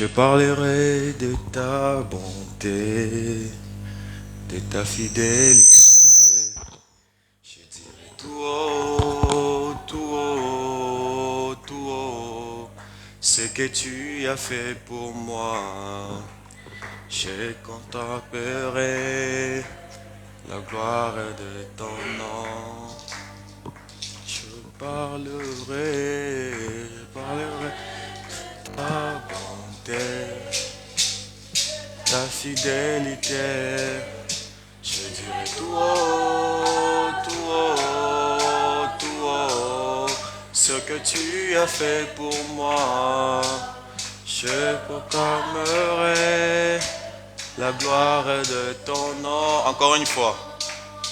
Je parlerai de ta bonté, de ta fidélité. Je dirai tout haut, tout haut, tout haut, ce que tu as fait pour moi. Je contemplerai la gloire de ton nom. Je parlerai de ta bonté, ta fidélité. Je dirai tout haut, tout haut, tout haut, ce que tu as fait pour moi. Je proclamerai la gloire de ton nom. Encore une fois.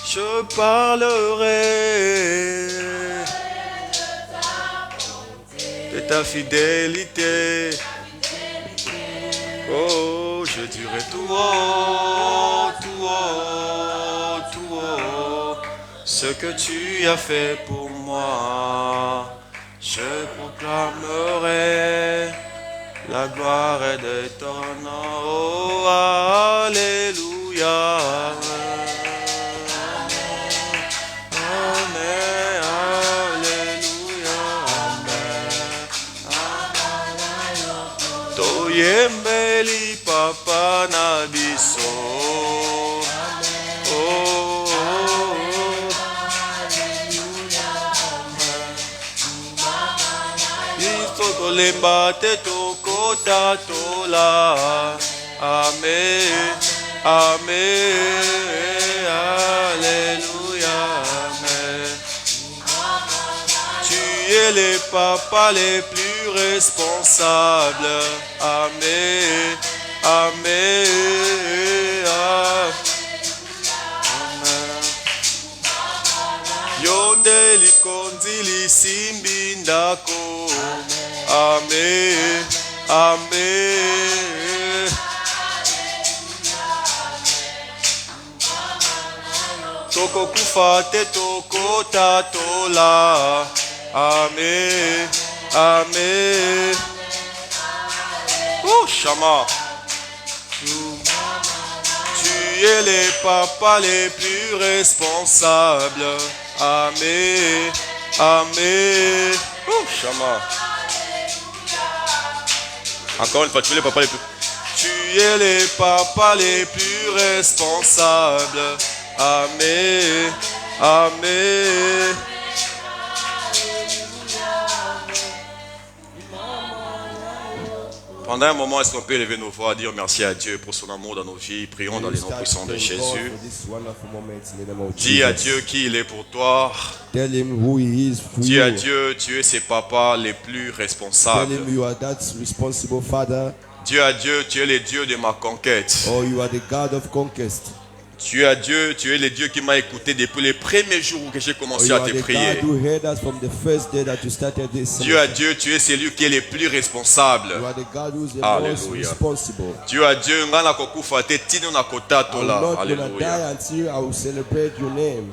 Je parlerai de ta fidélité. Oh, je dirai tout haut, tout haut, tout haut, ce que tu as fait pour moi. Je proclamerai la gloire de ton nom. Oh, alléluia. Amen, alléluia. Amen. Toyembeli papa na biso. Lemba te toko tatola. Amen, amen, alléluia, amen. Tu es le papa le plus responsable. Amen, amen, amen. Yonde likondi lisimbi ndako. Amen, amen. Toko kufa te toko tatola. Amen, amen. Oh, Shama. Tu es le papa le plus responsable. Amen, amen. Oh, Shama. Encore une fois, tu es le papa le plus. Tu es le papa le plus responsable. Amen, amen. Pendant un moment, est-ce qu'on peut élever nos voix, dire merci à Dieu pour son amour dans nos vies? Prions dans les noms puissants de Jésus. Dis à Dieu qui il est pour toi. Dis à Dieu, tu es ses papas les plus responsables. Dis à Dieu, tu es le Dieu de ma conquête. Oh, you are the God of conquest. Tu es Dieu, tu es le Dieu qui m'a écouté depuis les premiers jours où j'ai commencé à te prier. Dieu à Dieu, tu es celui qui est le plus responsable. Alléluia. Dieu à Dieu, alléluia.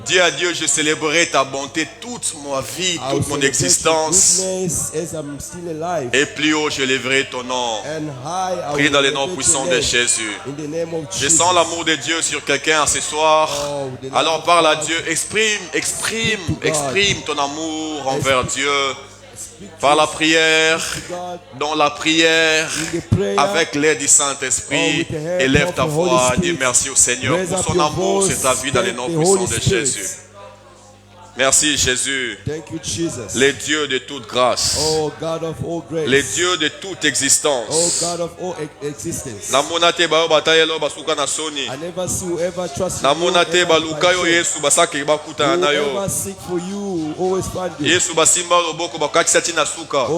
Dieu à Dieu, je célébrerai ta bonté toute ma vie, toute mon existence. Et plus haut, je lèverai ton nom. Prie dans les noms puissants de Jésus. Je sens l'amour de Dieu sur quelqu'un ce soir. Alors parle à Dieu, exprime ton amour envers Dieu par la prière, dans la prière, avec l'aide du Saint-Esprit. Élève ta voix, dis merci au Seigneur pour son amour sur ta vie dans les noms puissants de Jésus. Merci Jésus, le Dieu de toute grâce, le Dieu de toute existence. Namonate ba batayelo basuka na soni. Namonate baluka yo Yesu basake bakuta na yo. Yesu basimba loboko bakatisa tina suka.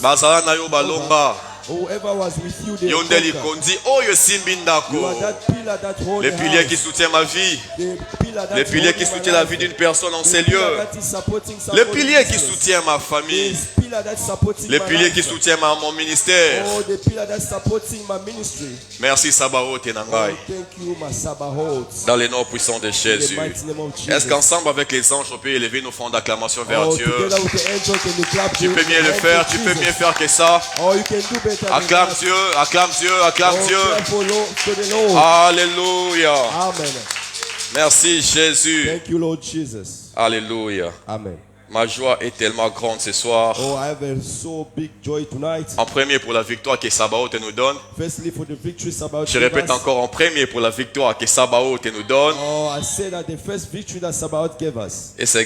Bazala na yo balomba. Whoever was with you, they Yondeli conquered. kondi oyo simbindako. You are that pillar that holds Le the pilier qui house. soutient ma vie. The pillar that Le pilier qui holds my soutient la life. vie d'une personne en ces The pillar lieux. that is supporting Le somebody's pilier qui business. soutient ma famille. The pillar that's supporting Le my pilier life. qui soutient mon ministère. Oh, the pillar that's supporting my ministry. Merci Sabaoth et Oh, Nangai. thank you, my Sabaoth. Dans les noms puissants de In the Jésus. mighty name of Jesus. Est-ce qu'ensemble avec les anges, on peut élever nos fonds d'acclamation vers Oh, Dieu? together with the angels, can you clap Tu to peux mieux le the faire, hands of tu peux Jesus? mieux faire que ça. Oh, you can do better than Acclame that. Dieu, acclame Dieu, acclame Oh, Dieu. clap for to the Lord. Alléluia. Amen. Merci Jésus. Thank you, Lord Jesus. Alléluia. Amen. Ma joie est tellement grande ce soir. Oh, I have a so big joy tonight. En premier pour la victoire que Sabaoth nous donne. Firstly, for the victories about Je répète encore en premier pour la victoire que Sabaoth nous donne. Oh, I said that the first victory that Sabaoth gave us. Et c'est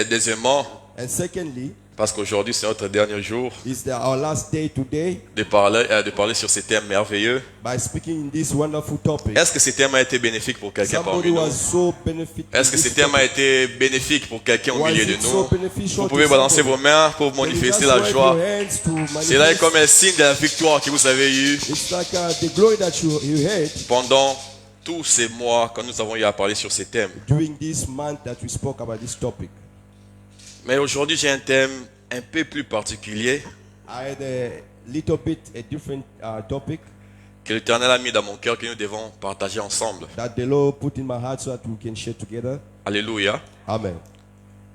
deuxièmement, And secondly, parce qu'aujourd'hui c'est notre dernier jour, is that our last day today de parler sur ces thèmes merveilleux. by speaking in this wonderful topic. Est-ce que ce thème a été bénéfique pour quelqu'un Somebody parmi nous? was so beneficial. Est-ce que ce thème a été bénéfique pour quelqu'un au Was milieu de it so nous? beneficial Vous to pouvez balancer somebody? vos mains pour Can you just manifester la wave joie. your hands to C'est là manifest? comme un signe de la victoire que vous avez eue It's like the glory that you had pendant tous ces mois quand nous avons eu à parler sur ces thèmes. during this month that we spoke about this topic. Mais aujourd'hui, j'ai un thème un peu plus particulier I had a little bit a different topic que l'Éternel a mis dans mon cœur que nous devons partager ensemble. that the Lord put in my heart so that we can share together. Alléluia. Amen.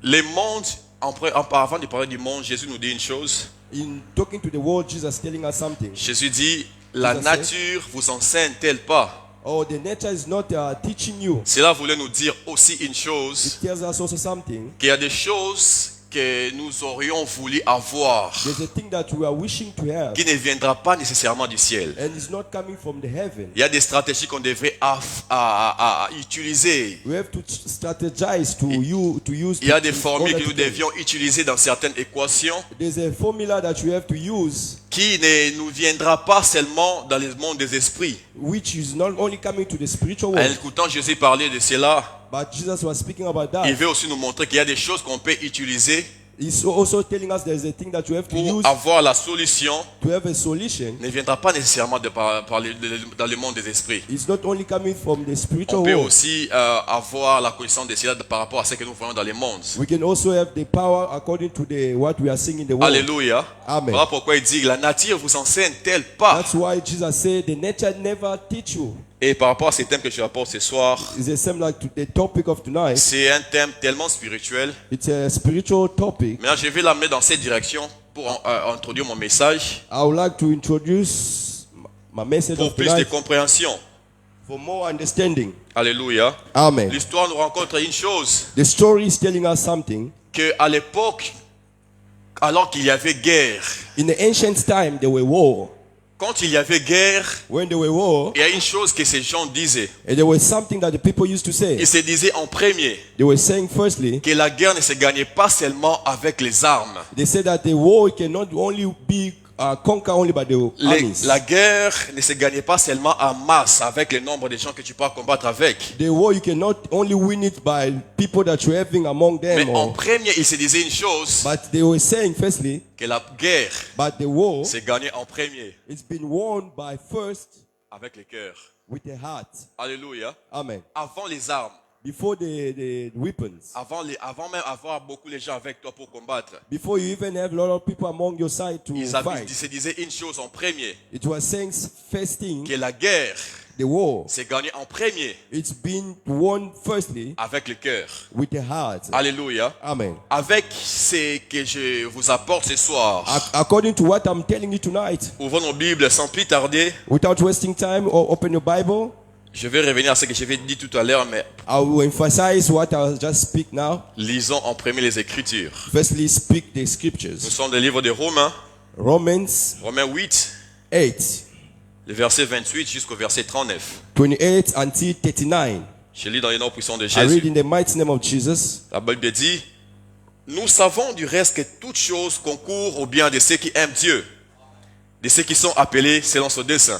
Les mondes, avant de parler du monde, Jésus nous dit une chose. In talking to the world, Jesus telling us something. Jésus dit, la Jesus nature vous enseigne-t-elle pas? Oh, the nature is not teaching you. Cela voulait nous dire aussi une chose, It tells us also something. qu'il y a des choses que nous aurions voulu avoir, There's a thing that we are wishing to have, qui ne viendra pas nécessairement du ciel. and it's not coming from the heaven. Il y a des stratégies qu'on devrait utiliser. We have to strategize to use. Il y a des in formules order que nous to get- devions utiliser dans certaines équations There's a formula that you have to use, qui ne nous viendra pas seulement dans le monde des esprits. which is not only coming to the spiritual En world, écoutant Jésus parler de cela, but Jesus was speaking about il that. veut aussi nous montrer qu'il y a des choses qu'on peut utiliser He's also telling us there's a thing that you have to pour use avoir la solution. to have a solution. Ne viendra pas nécessairement dans le monde des esprits. It's not only coming from the spiritual On peut world. aussi avoir la connaissance de cela par rapport à ce que nous voyons dans le monde. We can also have the power according to what we are seeing in the world. Alléluia. Amen. Voilà pourquoi il dit, la nature vous enseigne-t-elle pas? That's why Jesus said the nature never teach you. Et par rapport à ces thèmes que je apporte ce soir, It's the same like to the topic of tonight. c'est un thème tellement spirituel. It's a spiritual topic. Maintenant, je vais l'amener dans cette direction pour introduire mon message, I would like to introduce my message pour of plus de tonight compréhension. for more understanding. Alléluia. Amen. L'histoire nous rencontre une chose, The story is telling us something. qu'à l'époque, alors qu'il y avait guerre, In the ancient time, there were war. quand il y avait guerre, When there were war, il y a une chose que ces gens disaient. and there was something that the people used to say. Ils se disaient en premier They were saying firstly, que la guerre ne se gagnait pas seulement avec les armes. they said that the war cannot only be conquered only by the armies. La guerre ne se gagnait pas seulement en masse avec le nombre de gens que tu peux combattre avec. The war, you cannot only win it by people that you're having among Mais them. en premier, ils se disaient une chose, But they were saying firstly, que la guerre but the war, se gagnait en premier it's been won by first avec le cœur. with the heart. Alléluia. Amen. Avant les armes, Before the weapons. avant même avoir beaucoup de gens avec toi pour combattre, Before you even have a lot of people among your side to ils fight. se disaient une chose en premier, It was saying first thing, que la guerre the war, se gagnait en premier it's been won firstly avec le cœur. with the heart. Alléluia. Amen. Avec ce que je vous apporte ce soir, According to what I'm telling you tonight, ouvrons nos Bibles sans plus tarder. without wasting time, or open your Bible, Je vais revenir à ce que j'avais dit tout à l'heure, mais I will emphasize what I just speak now. lisons en premier les Écritures. Firstly, speak the Nous scriptures. sommes dans le livre de Romains, Romans Romains 8, 8, le verset 28 jusqu'au verset 39. 28 until 39. Je lis dans les noms puissants de I read Jésus. in the mighty name of Jesus. La Bible dit, nous savons du reste que toutes choses concourent au bien de ceux qui aiment Dieu, de ceux qui sont appelés selon son dessein.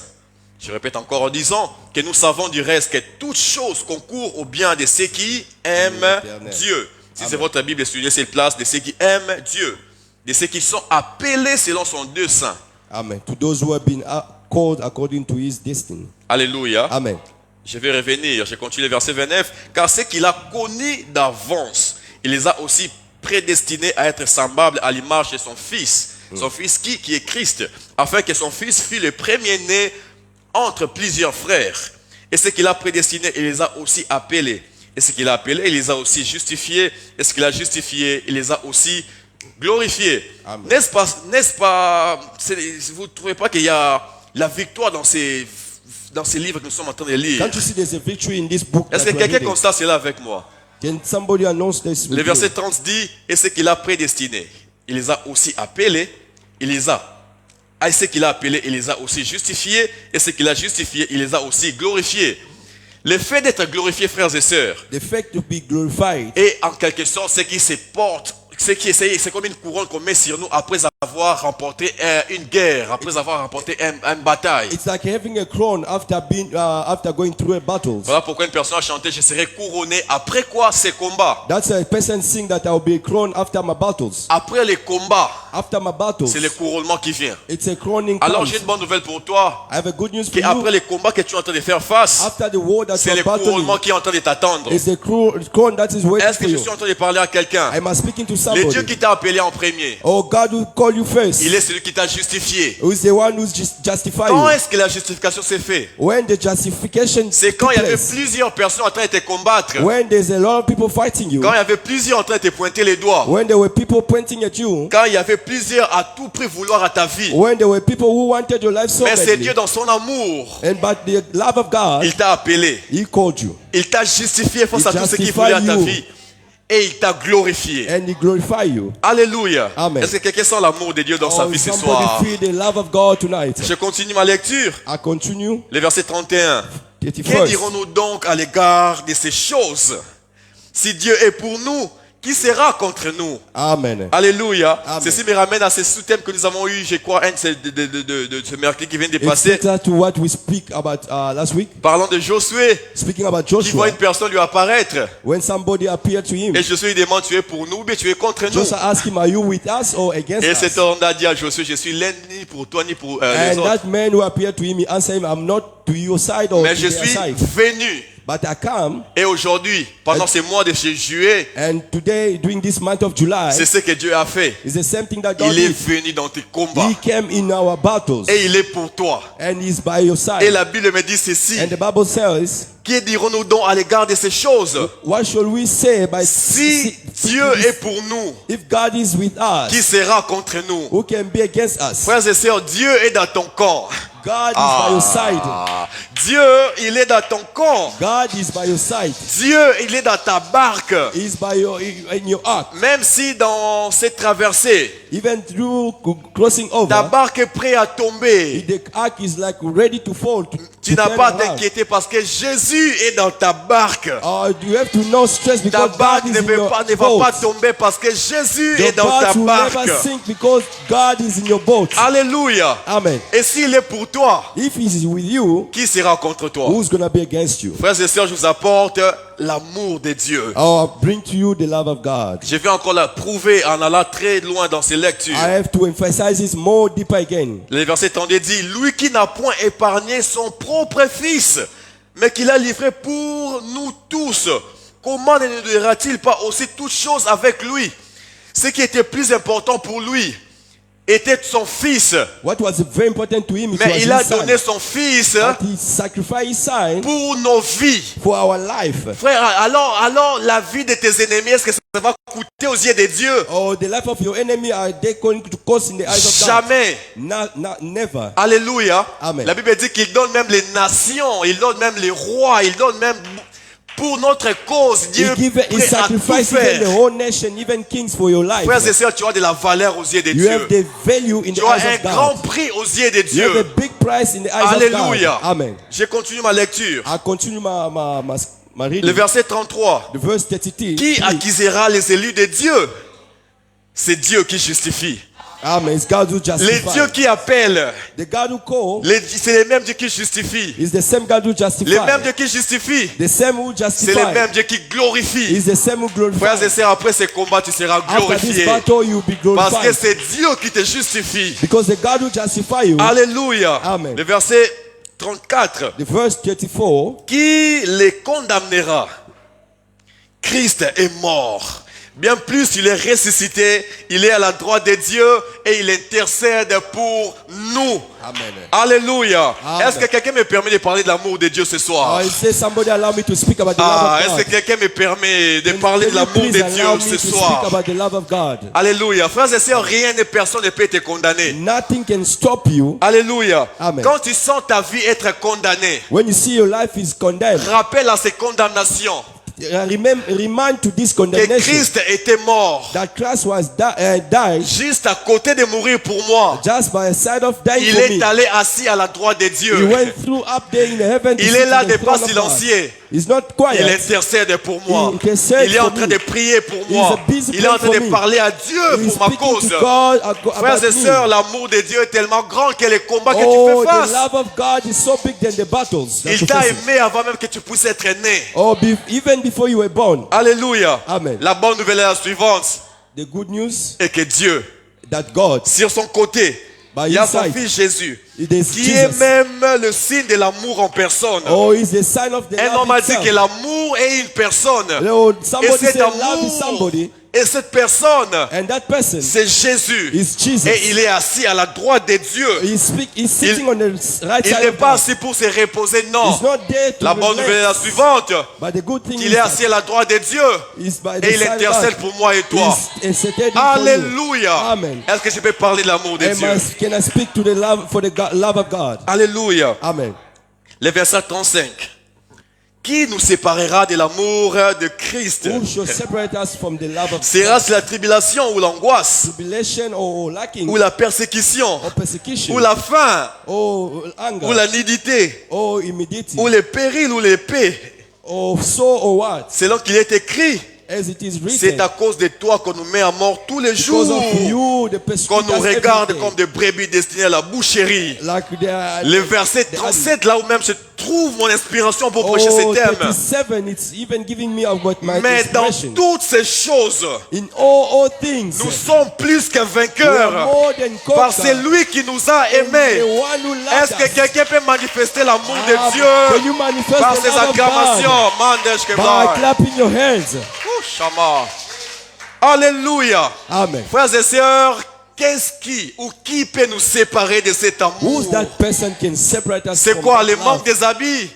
Je répète encore en disant que nous savons du reste que toutes choses concourent au bien de ceux qui aiment Dieu. Si c'est votre Bible, soulignez cette place, de ceux qui aiment Dieu, de ceux qui sont appelés selon son dessein. Amen. To those who have been called according to his destiny. Alléluia. Amen. Je vais revenir, je continue le verset 29. Car ceux qu'il a connus d'avance, il les a aussi prédestinés à être semblables à l'image de son Fils. Son Fils qui est Christ, afin que son Fils fût le premier-né entre plusieurs frères. Et ce qu'il a prédestiné, il les a aussi appelés. Et ce qu'il a appelé, il les a aussi justifiés. Et ce qu'il a justifié, il les a aussi glorifiés. N'est-ce pas, vous ne trouvez pas qu'il y a la victoire dans ces livres que nous sommes en train de lire? Can't you see there's a victory in this book? Est-ce que quelqu'un constate cela avec moi? Can somebody announce this? Le verset 30 dit, et ce qu'il a prédestiné, il les a aussi appelés, et ce qu'il a appelé, il les a aussi justifiés, et ce qu'il a justifié, il les a aussi glorifiés. Le fait d'être glorifié, frères et sœurs, the fact to be glorified, et en quelque sorte, ce qui se porte, c'est comme une couronne qu'on met sur nous après avoir remporté une guerre, après avoir remporté une bataille. It's like having a crown after going through a battle. Voilà pourquoi une personne a chanté, je serai couronné après quoi? Ces combats. That's a person sing that I'll be crowned after my battles. Après les combats, After my battles, c'est le couronnement qui vient. it's a crowning. Alors j'ai une bonne nouvelle pour toi. I have a good news for Après you. les combats que tu es en train de faire face, After the war that c'est you're le battling, couronnement qui est en train de t'attendre. it's a crown that is waiting Est-ce for que je you. suis en train de parler à quelqu'un? Am I speaking to Le somebody? Dieu qui t'a appelé en premier, Oh, God will call you first. il est celui qui t'a justifié. Who is the one who's justify Quand you? est-ce que la justification s'est faite? When the justification C'est quand il y took avait place. plusieurs personnes en train de te combattre. When there's a lot of people fighting you. Quand il y avait plusieurs en train de te pointer les doigts. When there were people pointing at you. Quand il y avait plusieurs à tout prix vouloir à ta vie. When there were people who wanted your life so Mais c'est badly. Dieu dans son amour. And but the love of God, Il t'a appelé. He called you. Il t'a justifié face He à tout ce qui justify voulait à ta you. vie. Et il t'a glorifié. And He glorify you. Alléluia. Amen. Est-ce que quelqu'un sent l'amour de Dieu dans sa Oh, vie ce somebody soir? feel the love of God tonight. Je continue ma lecture. I continue. Le verset 31. Que 31st. dirons-nous donc à l'égard de ces choses? Si Dieu est pour nous, qui sera contre nous? Amen. Alléluia. Amen. Ceci me ramène à ce sous-thème que nous avons eu, je crois, un de ce mercredi qui vient de It's passer. similar to what we speak about last week. Parlant de Josué, Speaking about qui voit Joshua. une personne lui apparaître. When somebody appeared to him, Et Josué lui demande, tu es pour nous ou bien tu es contre nous? Joshua asked him, are you with us or against Et us? cet homme a dit à Josué, je suis l'un ni pour toi ni pour les And autres. that man who appeared to him, he answered him, I'm not to your side or Mais to je their suis side. venu. But I come, Et aujourd'hui, pendant ces mois de juillet, and today, during this month of July, c'est ce que Dieu a fait. is the same thing that God Il est did. venu dans tes combats. He came in our battles, Et il est pour toi. and He's by your Et side. la Bible me dit ceci. And the Bible says, Que dirons-nous donc à l'égard de ces choses? what shall we say by Si Dieu est pour nous, if God is with qui us, sera contre nous? who can be against us? Frères et sœurs, Dieu est dans ton camp. God is by your side. Dieu, il est dans ton camp. God is by your side. Dieu, il est dans ta barque. He is by in your ark. Même si dans cette traversée, Even through crossing over, ta barque est prête à tomber, the ark is like ready to fall. tu n'as pas à t'inquiéter parce que Jésus est dans ta barque. You have to not stress Ta because barque God is ne in your va boat. pas tomber parce que Jésus est Your dans ta boat will barque. never sink because God is in your boat. Alléluia. Amen. Et s'il est pour toi, If He is with you, qui sera contre toi? who's gonna be against you? Frères et sœurs, je vous apporte l'amour de Dieu. I'll bring to you the love of God. Je vais encore la prouver en allant très loin dans ces lectures. I have to emphasize this more deeper again. Le verset 32 dit, lui qui n'a point épargné son propre fils, mais qui l'a livré pour nous tous, comment ne nous donnera-t-il pas aussi toutes choses avec lui? Ce qui était plus important pour lui était son fils. What was very important to him, it was Mais il a his son. donné son fils But he sacrificed his son pour nos vies. for our life. Frère, alors la vie de tes ennemis, est-ce que ça va coûter aux yeux de Dieu? Oh, the life of your enemy, are they going to cost in the eyes of God? Jamais. Never. Alléluia. Amen. La Bible dit qu'il donne même les nations, il donne même les rois, il donne même pour notre cause. Dieu He est prêt à tout sacrificed even the faire. whole nation, even kings for your life. Frères et sœurs, tu as de la valeur aux yeux de You have Dieu. the value in the Tu as eyes un of God. grand prix aux yeux de You have a Dieu. big price in the eyes Alléluia. of God. Amen. Je continue ma lecture. I continue my reading. Le verset 33. The verse 33. Qui accusera les élus de Dieu? C'est Dieu qui justifie. Amen. It's God who Les justifies. dieux qui appellent, The God who calls c'est les mêmes dieux qui justifient. is the same God who Les justifies. mêmes dieux qui justifient, The same who c'est les justifies mêmes dieux qui glorifient. is the same who Frères et glorifies. sœurs, après ces combats, tu seras After this glorifié. battle, you will be Parce que glorified. c'est Dieu qui te justifie. Because the God who justifies you, Alléluia. Amen. Le verset 34. the verse 34, Qui les condamnera? Christ est mort. Bien plus, il est ressuscité. Il est à la droite de Dieu et il intercède pour nous. Amen. Alléluia. Amen. Est-ce que quelqu'un me permet de parler de l'amour de Dieu ce soir? I say somebody allow me to speak about the love Est-ce of que God. quelqu'un me permet de Can parler de you l'amour please de allow Dieu me ce to speak soir? about the love of God. Alléluia. Frères et sœurs, rien et personne ne peut te condamner. Nothing can stop you. Alléluia. Amen. Quand tu sens ta vie être condamnée, When you see your life is condemned, rappelle à ces condamnations remind to this que condemnation Christ était mort. that Christ was died Juste à côté de mourir pour moi, just by the side of dying il for est me. allé assis à la droite de He Dieu. went through up there in the heaven. to Il sit est là, in the n'est pas throne of God. silencieux. He's not Il quiet. intercède pour moi. He intercedes Il est en for train me. de prier pour He moi. is busy Il est en train praying de for me. parler à Dieu He's pour ma speaking cause. to God about Frères et me. sœurs, l'amour de Dieu est tellement grand que les combats que Oh, tu fais the face, love of God is so big than the battles. that il you t'a face. aimé avant même que tu puisses être né. Oh, even before you were born. Alléluia. Amen. La bonne nouvelle est la suivante. The good news Et que Dieu, that God, sur son côté, by il y a his son side, fils Jésus, it is qui est Jesus. même le signe de l'amour en personne. Oh, is the sign of the Un love homme a dit itself. que l'amour est une personne. Oh, Et somebody cet said love is amour, somebody, et cette personne, and that person c'est Jésus. is Jesus. Et il est assis à la droite de Dieu. He's sitting on the right Il side n'est of pas God. assis pour se reposer, non. He's not there to La bonne nouvelle est la relax. suivante. But the good thing Il is est that assis à la droite de Dieu. he's by the Et il side of intercède God. pour moi et toi. He's interceding for you. Alléluia. Amen. Est-ce que je peux parler de l'amour de Dieu? Can I speak to the love for the love of God? Alléluia. Amen. Le verset 35. Qui nous séparera de l'amour de Christ? Who shall separate us from the love of Sera-ce la tribulation ou l'angoisse, tribulation or lacking ou la persécution, or persecution ou la faim, or anger ou la nudité, or immediately ou les périls ou l'épée? or so or what? Selon qu'il est écrit, As it is c'est written, à cause de toi qu'on nous met à mort tous les because jours, of you, the qu'on nous persecutors regarde every day. comme des brebis destinées à la boucherie. Like Le verset 37, là où même je trouve mon inspiration pour prêcher ces thèmes. 37, it's even giving me about my Mais dans inspiration. toutes ces choses, In all things, nous sommes plus que we are vainqueurs more than par conquerors. celui qui nous a The aimés. one who loved Est-ce que us. quelqu'un peut manifester l'amour Can de Dieu you manifest par the ses love of God acclamations? Mandesh by Kebar. clapping your hands? Ouh, Shama. Alléluia. Amen. Frères et sœurs, qu'est-ce qui peut nous séparer de cet amour? Who's that person can separate us C'est from quoi? that Les love? manques des habits,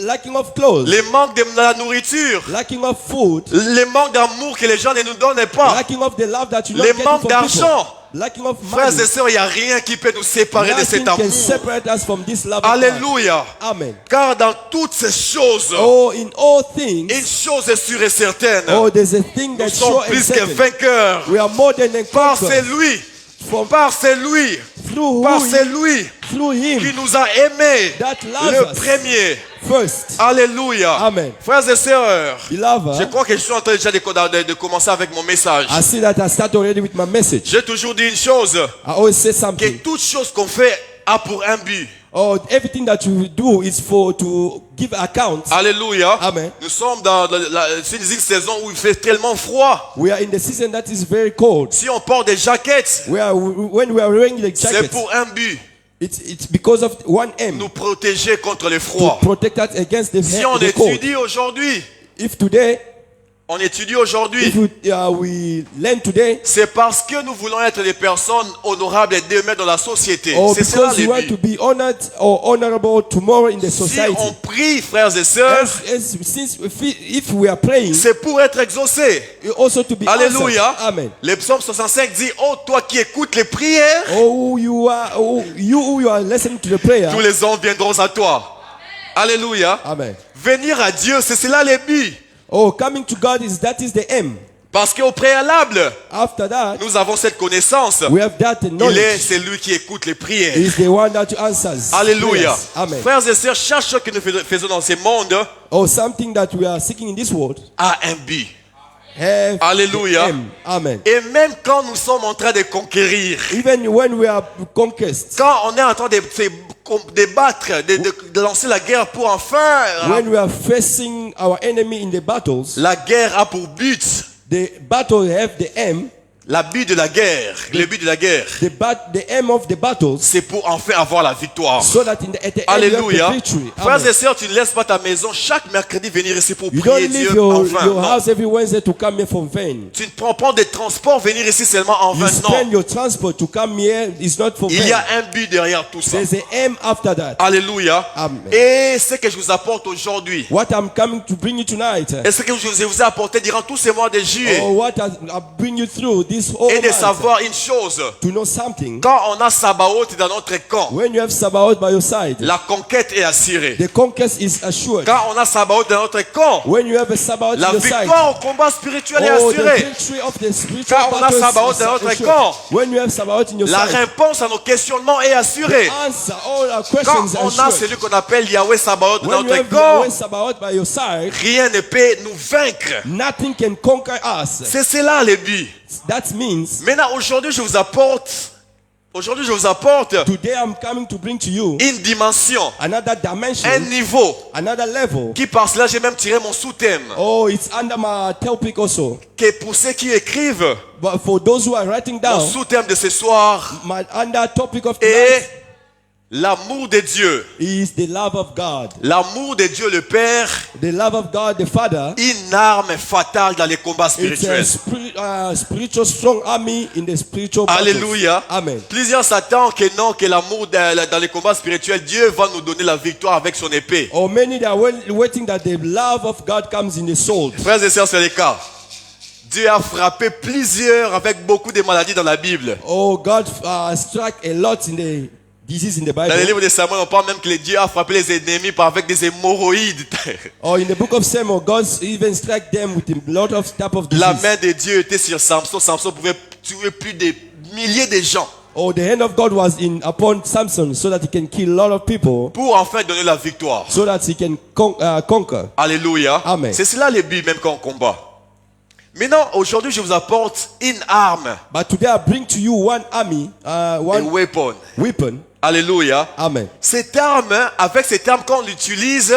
Lacking of clothes, les manques de la nourriture, lacking of food, les manques d'amour que les gens ne nous donnent pas, lacking of the love that you don't les get manques from d'argent. people, lacking of Frères money. et sœurs, il n'y a rien qui peut nous séparer de Nothing cet can amour. separate us from this love of God. Alléluia. Amen. Car dans toutes ces choses, Oh, in all things, une chose est sûre et certaine. oh, there's a thing Nous that's sommes sure and plus que certain. vainqueurs. We are more than Par conquerors. celui, From par celui, through par who he- celui through qui him nous a aimés. that loves Le us premier. first. Alléluia. Amen. Frères et sœurs, Beloved, je crois que je suis en train déjà de commencer avec mon message. I see that I start already with my message. J'ai toujours dit une chose, I always say que something. toute chose qu'on fait a pour un but. Oh, everything that you do is for to give account. Alléluia. Amen. Nous sommes dans c'est une saison où il fait tellement froid. We are in the season that is very cold. Si on porte des jaquettes, When we are wearing the c'est jacket, pour un but. it's because of one aim, Nous protéger contre le to froid. protect us against the, Si on the cold. étudie aujourd'hui, If today, on étudie aujourd'hui, if we learn today, c'est parce que nous voulons être des personnes honorables et d'aimer dans la société. or C'est cela because le we want to but. be honored or honorable tomorrow in the Si society. on prie, frères et sœurs, If we are praying, c'est pour être exaucé. also to be Alléluia. answered. Amen. Le psaume 65 dit, oh toi qui écoutes les prières, Oh, you who are listening to the prayer. tous les hommes viendront à toi. Alléluia. Amen. Venir à Dieu, c'est cela le but. Oh, coming to God that is the aim. Parce qu'au préalable, After that, nous avons cette connaissance. we have that Il est knowledge. celui qui écoute les prières. He is the one that answers. Alléluia. prayers. Amen. Frères et sœurs, chaque chose que nous faisons dans ce monde Oh, something that we are seeking in this world a un but. have Alléluia. the M. Amen. Et même quand nous sommes en train de conquérir, Even when we are conquest, quand on est en train de se débattre, de lancer la guerre pour enfin, when we are facing our enemy in the battles, la guerre a pour but, the battle have the M. la but de la guerre, le but de la guerre, The aim of the battles, c'est pour enfin avoir la victoire. so that at the end Alléluia. you have the victory. Frères Amen. et sœurs, tu ne laisses pas ta maison chaque mercredi venir ici pour You don't prier leave Dieu en your vain. Non. house every Wednesday to come here for vain. Tu ne prends pas des transports venir ici seulement en You vain. spend Non. your transport to come here is not for Il y a vain. un but derrière tout ça. There's an aim after that. Alléluia. Amen. Et ce que je vous apporte aujourd'hui, What I'm coming to bring you tonight, et ce que je vous ai apporté durant tous ces mois de juillet, or what I bring you through this whole et de month, savoir une chose, to know something. quand on a Sabaoth dans notre camp, When you have Sabaoth by your side, la conquête est assurée. the conquest is assured. Quand on a Sabaoth dans notre camp, When you have a Sabaoth la in your side, victoire au combat spirituel est oh, the assurée. victory of the spiritual Quand on a battles Sabaoth is dans notre assured. camp, When you have Sabaoth in your La side, réponse à nos questionnements est assurée. answer all our Quand questions are on a assured. celui qu'on appelle Yahweh Sabaoth dans When you notre have camp, Yahweh Sabaoth by your side, rien ne peut nous vaincre. nothing can conquer us. C'est cela le but. That means Maintenant, aujourd'hui, je vous apporte today I'm coming to bring to you une dimension, another dimension, un niveau, another level. qui par cela, j'ai même tiré mon sous-thème, Oh, it's under my topic also. que pour ceux qui écrivent, But for those who are writing mon down, sous-thème de ce soir my under topic of est tonight l'amour de Dieu. is the love of God. L'amour de Dieu le Père, The love of God the Father. une arme fatale dans les combats It's a spirituels. spiritual strong army in the spiritual battles. Alléluia. Amen. Plusieurs s'attendent que non, que l'amour dans les combats spirituels, Dieu va nous donner la victoire avec son épée. Or many that are waiting that the love of God comes in the soul. Frères et sœurs, c'est le cas. Dieu a frappé plusieurs avec beaucoup de maladies dans la Bible. Oh, God struck a lot in the disease in the Dans le Bible. livre de Samuel, on parle même que Dieu a frappé les ennemis avec des hémorroïdes. Or in the book of Samuel, God even struck them with a lot of type of La disease. main de Dieu était sur Samson. Samson pouvait tuer plus de milliers de gens Oh, the hand of God was upon Samson so that he can kill a lot of people, pour enfin donner la victoire. so that he can conquer. Alléluia. Amen. C'est cela le but même quand on combat. Maintenant, aujourd'hui, je vous apporte une arme, But today I bring to you one army, un one weapon. weapon. Alléluia. Amen. Cette arme, avec cette arme, quand on l'utilise,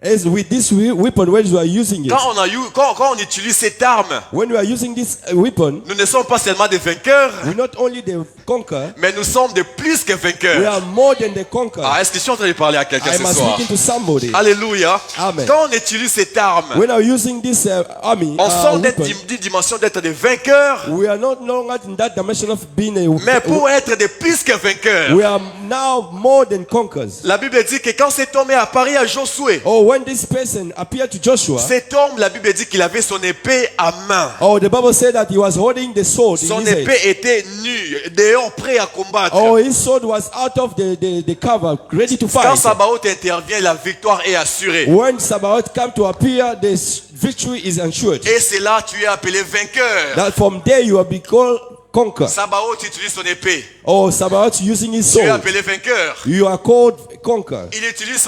As with this weapon, when you are using it, quand on utilise cette arme, when you are using this weapon, nous ne sommes pas seulement des vainqueurs, we're not only the conquer, mais nous sommes de plus que we vainqueurs. are more than the conquer. Ah, est-ce que je suis en train de parler à quelqu'un I ce am soir? speaking to somebody. Alléluia. Amen. Quand on utilise cette arme, When we are using this army, on sort weapon, d'une dimension d'être des vainqueurs, we are not no longer in that dimension of being mais pour être de plus que vainqueurs. we are now more than conquerors. La Bible dit que quand cet homme est apparu à Josué, Oh, when this person appeared to Joshua, cet homme, la Bible dit qu'il avait son épée à main. oh, the Bible said that he was holding the sword in Son his hand. épée était nue, dehors, prêt à combattre. Oh, his sword was out of the cover, ready to Quand fight. Sabaoth intervient, la victoire est assurée. When Sabaoth come to appear, the victory is ensured. Et c'est là que tu es appelé vainqueur. That from there you will be called conquer. Sabaoth utilise son épée. Oh, Sabaoth using his Tu es sword, appelé vainqueur. you are called conquer. Il utilise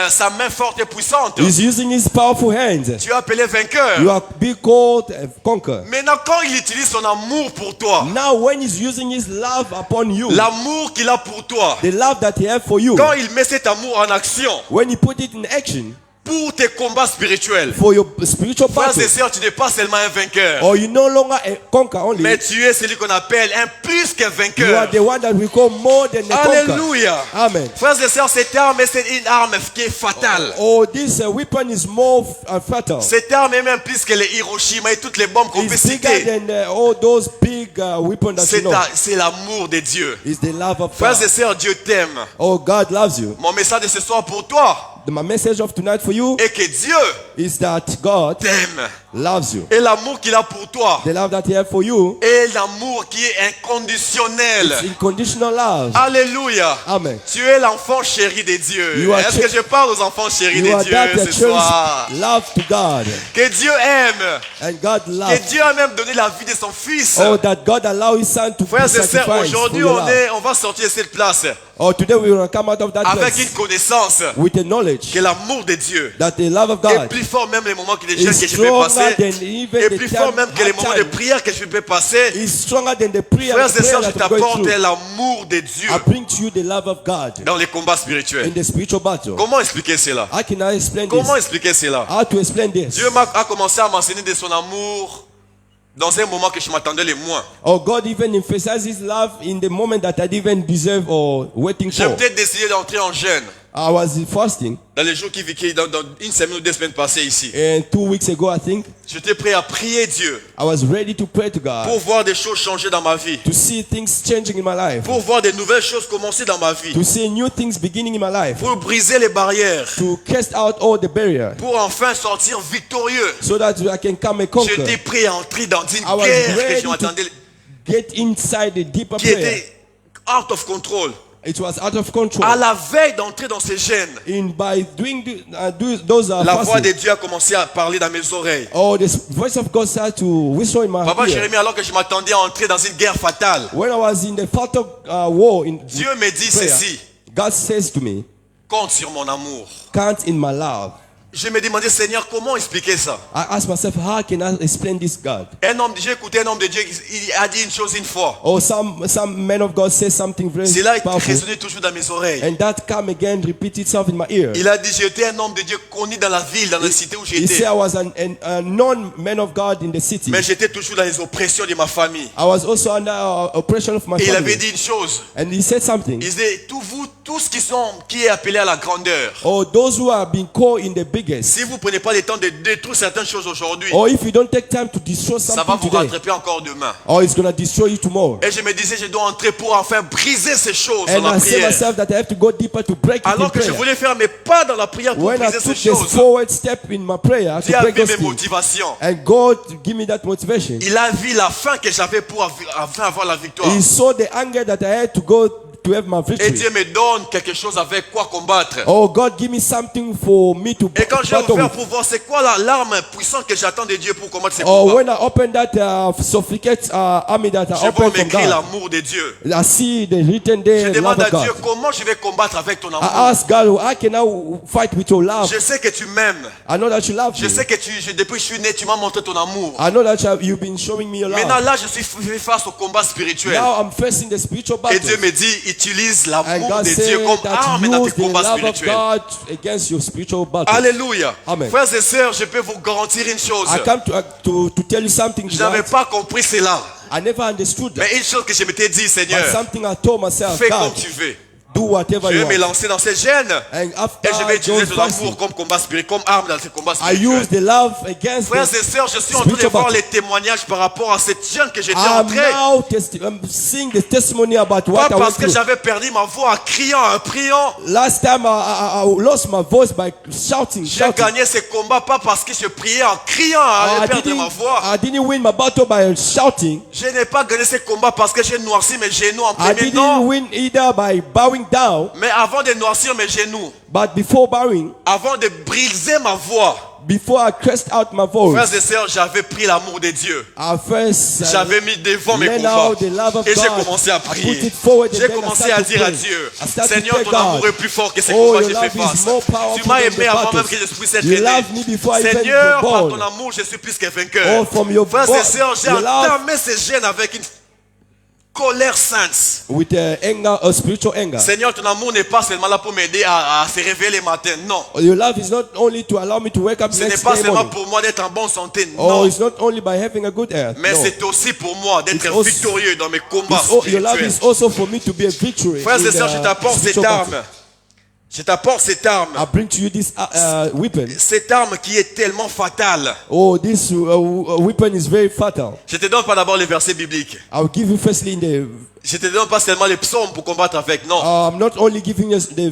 sa main forte et puissante. He's using his powerful hands. Tu es appelé vainqueur. You are be called conquer. Maintenant, quand il utilise son amour pour toi, Now, when he's using his love upon you, l'amour qu'il a pour toi, the love that he has for you, quand il met cet amour en action when he put it in action pour tes combats spirituels, for your spiritual frères et battle, sœurs, tu n'es pas seulement un vainqueur, or you no longer a conquer only, mais tu es celui qu'on appelle un plus que you are vainqueur. the one that we call more than a conquer. Alléluia. Amen. Frères et sœurs, cette arme, c'est une arme qui est fatale. Oh, this weapon is more fatal. Cette arme est même plus que les Hiroshima et toutes les bombes qu'on peut It's bigger citer. than all those big weapons that you know. C'est l'amour de Dieu. It's the love of Frères et God. sœurs, Dieu t'aime. Oh, God loves you. Mon message de ce soir pour toi My message of tonight for you est que Dieu is that God t'aime. loves you. Et l'amour qu'il a pour toi The love that he has for you est l'amour qui est inconditionnel. is unconditional love. Alléluia. Amen. Tu es l'enfant chéri de Dieu. You are Est-ce que je parle aux enfants chéris You de are Dieu that ce soir? cherished love to God. Que Dieu aime. And God Que loves. Dieu a même donné la vie de son fils. Oh, that God allow his son to be Frères et sœurs, sacrificed for aujourd'hui your love. on va sortir de cette place. Or today we will come out of that avec place une connaissance with the knowledge que l'amour de Dieu that the love of est God plus fort même les moments que is je peux stronger passer, than even est the plus fort même que les moments de time prière que je peux passer. is stronger than the prayer, Frères et sœurs, je that I'm going t'apporte through. l'amour de Dieu I bring to you the love of God dans les combats in spirituels. the spiritual battle. Comment expliquer cela? How can I explain Comment this? expliquer cela? How to explain this? Dieu a commencé à m'enseigner de son amour dans un moment que je m'attendais le moins. Or God even emphasizes His love in the moment that I didn't deserve or waiting J'ai for. peut-être décidé d'entrer en jeûne I was fasting, dans les jours dans une semaine ou 2 semaines passées ici. and 2 weeks ago I think J'étais prêt à prier Dieu I was ready to pray to God pour voir des choses changer dans ma vie, to see things changing in my life, pour voir des nouvelles choses commencer dans ma vie, to see new things beginning in my life, pour briser les barrières, to cast out all the barriers, pour enfin sortir victorieux. so that I can come and conquer. J'étais prêt à entrer dans une I was guerre que ready je m'attendais, Get inside the deeper qui prayer. était out of control. It was out of control. À la veille d'entrer dans ces gènes, By doing those la voix fasting, de Dieu a commencé à parler dans mes oreilles. oh, the voice of God started to whistle in my Papa ear. Jérémie, alors que je m'attendais à entrer dans une guerre fatale, When I was in the fatal war in Dieu me dit prayer, ceci: God says to me, compte sur mon amour. count in my love. Je me demandais, Seigneur, comment expliquer ça? I asked myself, how can I explain this God? J'ai écouté un homme de Dieu, il a dit une chose une fois. Oh, some men of God say something very Cela powerful, résonnait toujours dans mes oreilles. and that come again, repeat itself in my ear. Il a dit, j'étais un homme de Dieu connu dans la ville, dans la cité où He j'étais. said I was a known man of God in the city. Mais j'étais toujours dans les oppressions de ma famille. I was also under oppression of my Et il family. avait dit une chose. And he said something. Il disait, tous qui est appelé à la grandeur, Oh, those who are being called in the biggest. si vous ne prenez pas le temps de détruire certaines choses aujourd'hui, Or if you don't take time to destroy ça va something vous today, rattraper encore demain. or it's going to destroy you tomorrow. Et je me disais, je dois entrer pour enfin briser ces choses dans And la I say prière. myself that I have to go deeper to break it in Alors que je prayer. voulais faire mes pas dans la prière pour When I briser ces took this choses, forward step in my prayer Dieu to a break vu those mes things, motivations. and God give me that motivation. Il a vu la faim que j'avais pour enfin avoir la victoire. He saw the anger that I had to go to have my Et victory. Dieu me donne quelque chose avec quoi combattre. Oh, God, give me something for me to Et quand j'ai battle ouvert with. pour voir c'est quoi l'arme puissante que j'attends de Dieu pour combattre ces Oh, combats, when I open that supplicate army that I je vois open from m'écrire God, l'amour de Dieu. I see the written Je there love demande of à God. Dieu comment je vais combattre avec ton I amour. ask God, how can I fight with your love? Je sais que tu m'aimes. I know that you love Je me. sais que depuis que je suis né, tu m'as montré ton amour. I know that you've been showing me your Maintenant love. là, je suis fait face au combat spirituel. Now I'm facing the spiritual Et Dieu battle. me dit, utilise And l'amour God de said Dieu comme that arme dans use tes the combats love of spirituels. God against your spiritual battle. Alléluia. Amen. Frères et sœurs, je peux vous garantir une chose. I come to tell you something Je n'avais tonight. pas compris cela. I never understood that. Mais une chose que je m'étais dit, Seigneur, But something I told myself, fais comme God, tu veux. do whatever Je you vais me want. lancer dans ces gènes. And Et after je vais utiliser those ton fasting, amour comme combat spirituel, comme arme dans ces combats I use spirituels. the love against Frères the et sœurs, je suis en train de spiritual voir battle. les témoignages par rapport à cette jeune que j'étais I'm entré. now I'm seeing the testimony about Pas what I went parce que through. j'avais perdu ma voix en criant, en priant. Last time I lost my voice by shouting. J'ai gagné ces combats pas parce que je priais en criant, à perdre ma voix. I didn't win my battle by shouting. Je n'ai pas gagné ces combats parce que j'ai noirci mes genoux en I premier. didn't Non. win either by bowing down, Mais avant de noircir mes genoux, but before bowing, avant de briser ma voix, before I cast out my voice, frères et sœurs, j'avais pris l'amour de Dieu. I first J'avais mis devant mes laid combats. out the love of Et j'ai God. commencé à I put prier. it forward and J'ai then I commencé started à to dire à pray. Dieu, I started to Seigneur, thank ton God. amour est plus fort que ces Oh, combats your que j'ai fait love is face. more powerful Tu m'as than aimé the avant même battles. que je puisse être You aidé. loved me before I even Seigneur, par born. ton amour, je suis plus que vainqueur. Oh, from your Frères et sœurs, j'ai your love entamé ces gènes avec une colère sainte. with anger or spiritual anger. Seigneur, ton amour n'est pas seulement là pour m'aider à se réveiller le matin. Non. Your love is not only to allow me to wake up Ce n'est next pas day seulement morning. pour moi d'être en bonne santé. Oh, Non. it's not only by having a good health. Mais No. c'est aussi pour moi d'être It's also- victorieux dans mes combats Your love spirituels. is also for me to be a victory. Frères in et sœurs, je the t'apporte cette spiritual arme. battle. Je t'apporte cette arme. I bring to you this weapon. Cette arme qui est tellement fatale. Oh, this weapon is very fatal. Je te donne pas d'abord les versets bibliques. I'll give you firstly in the. Je te donne pas seulement les psaumes pour combattre avec. Non. I'm not only giving you the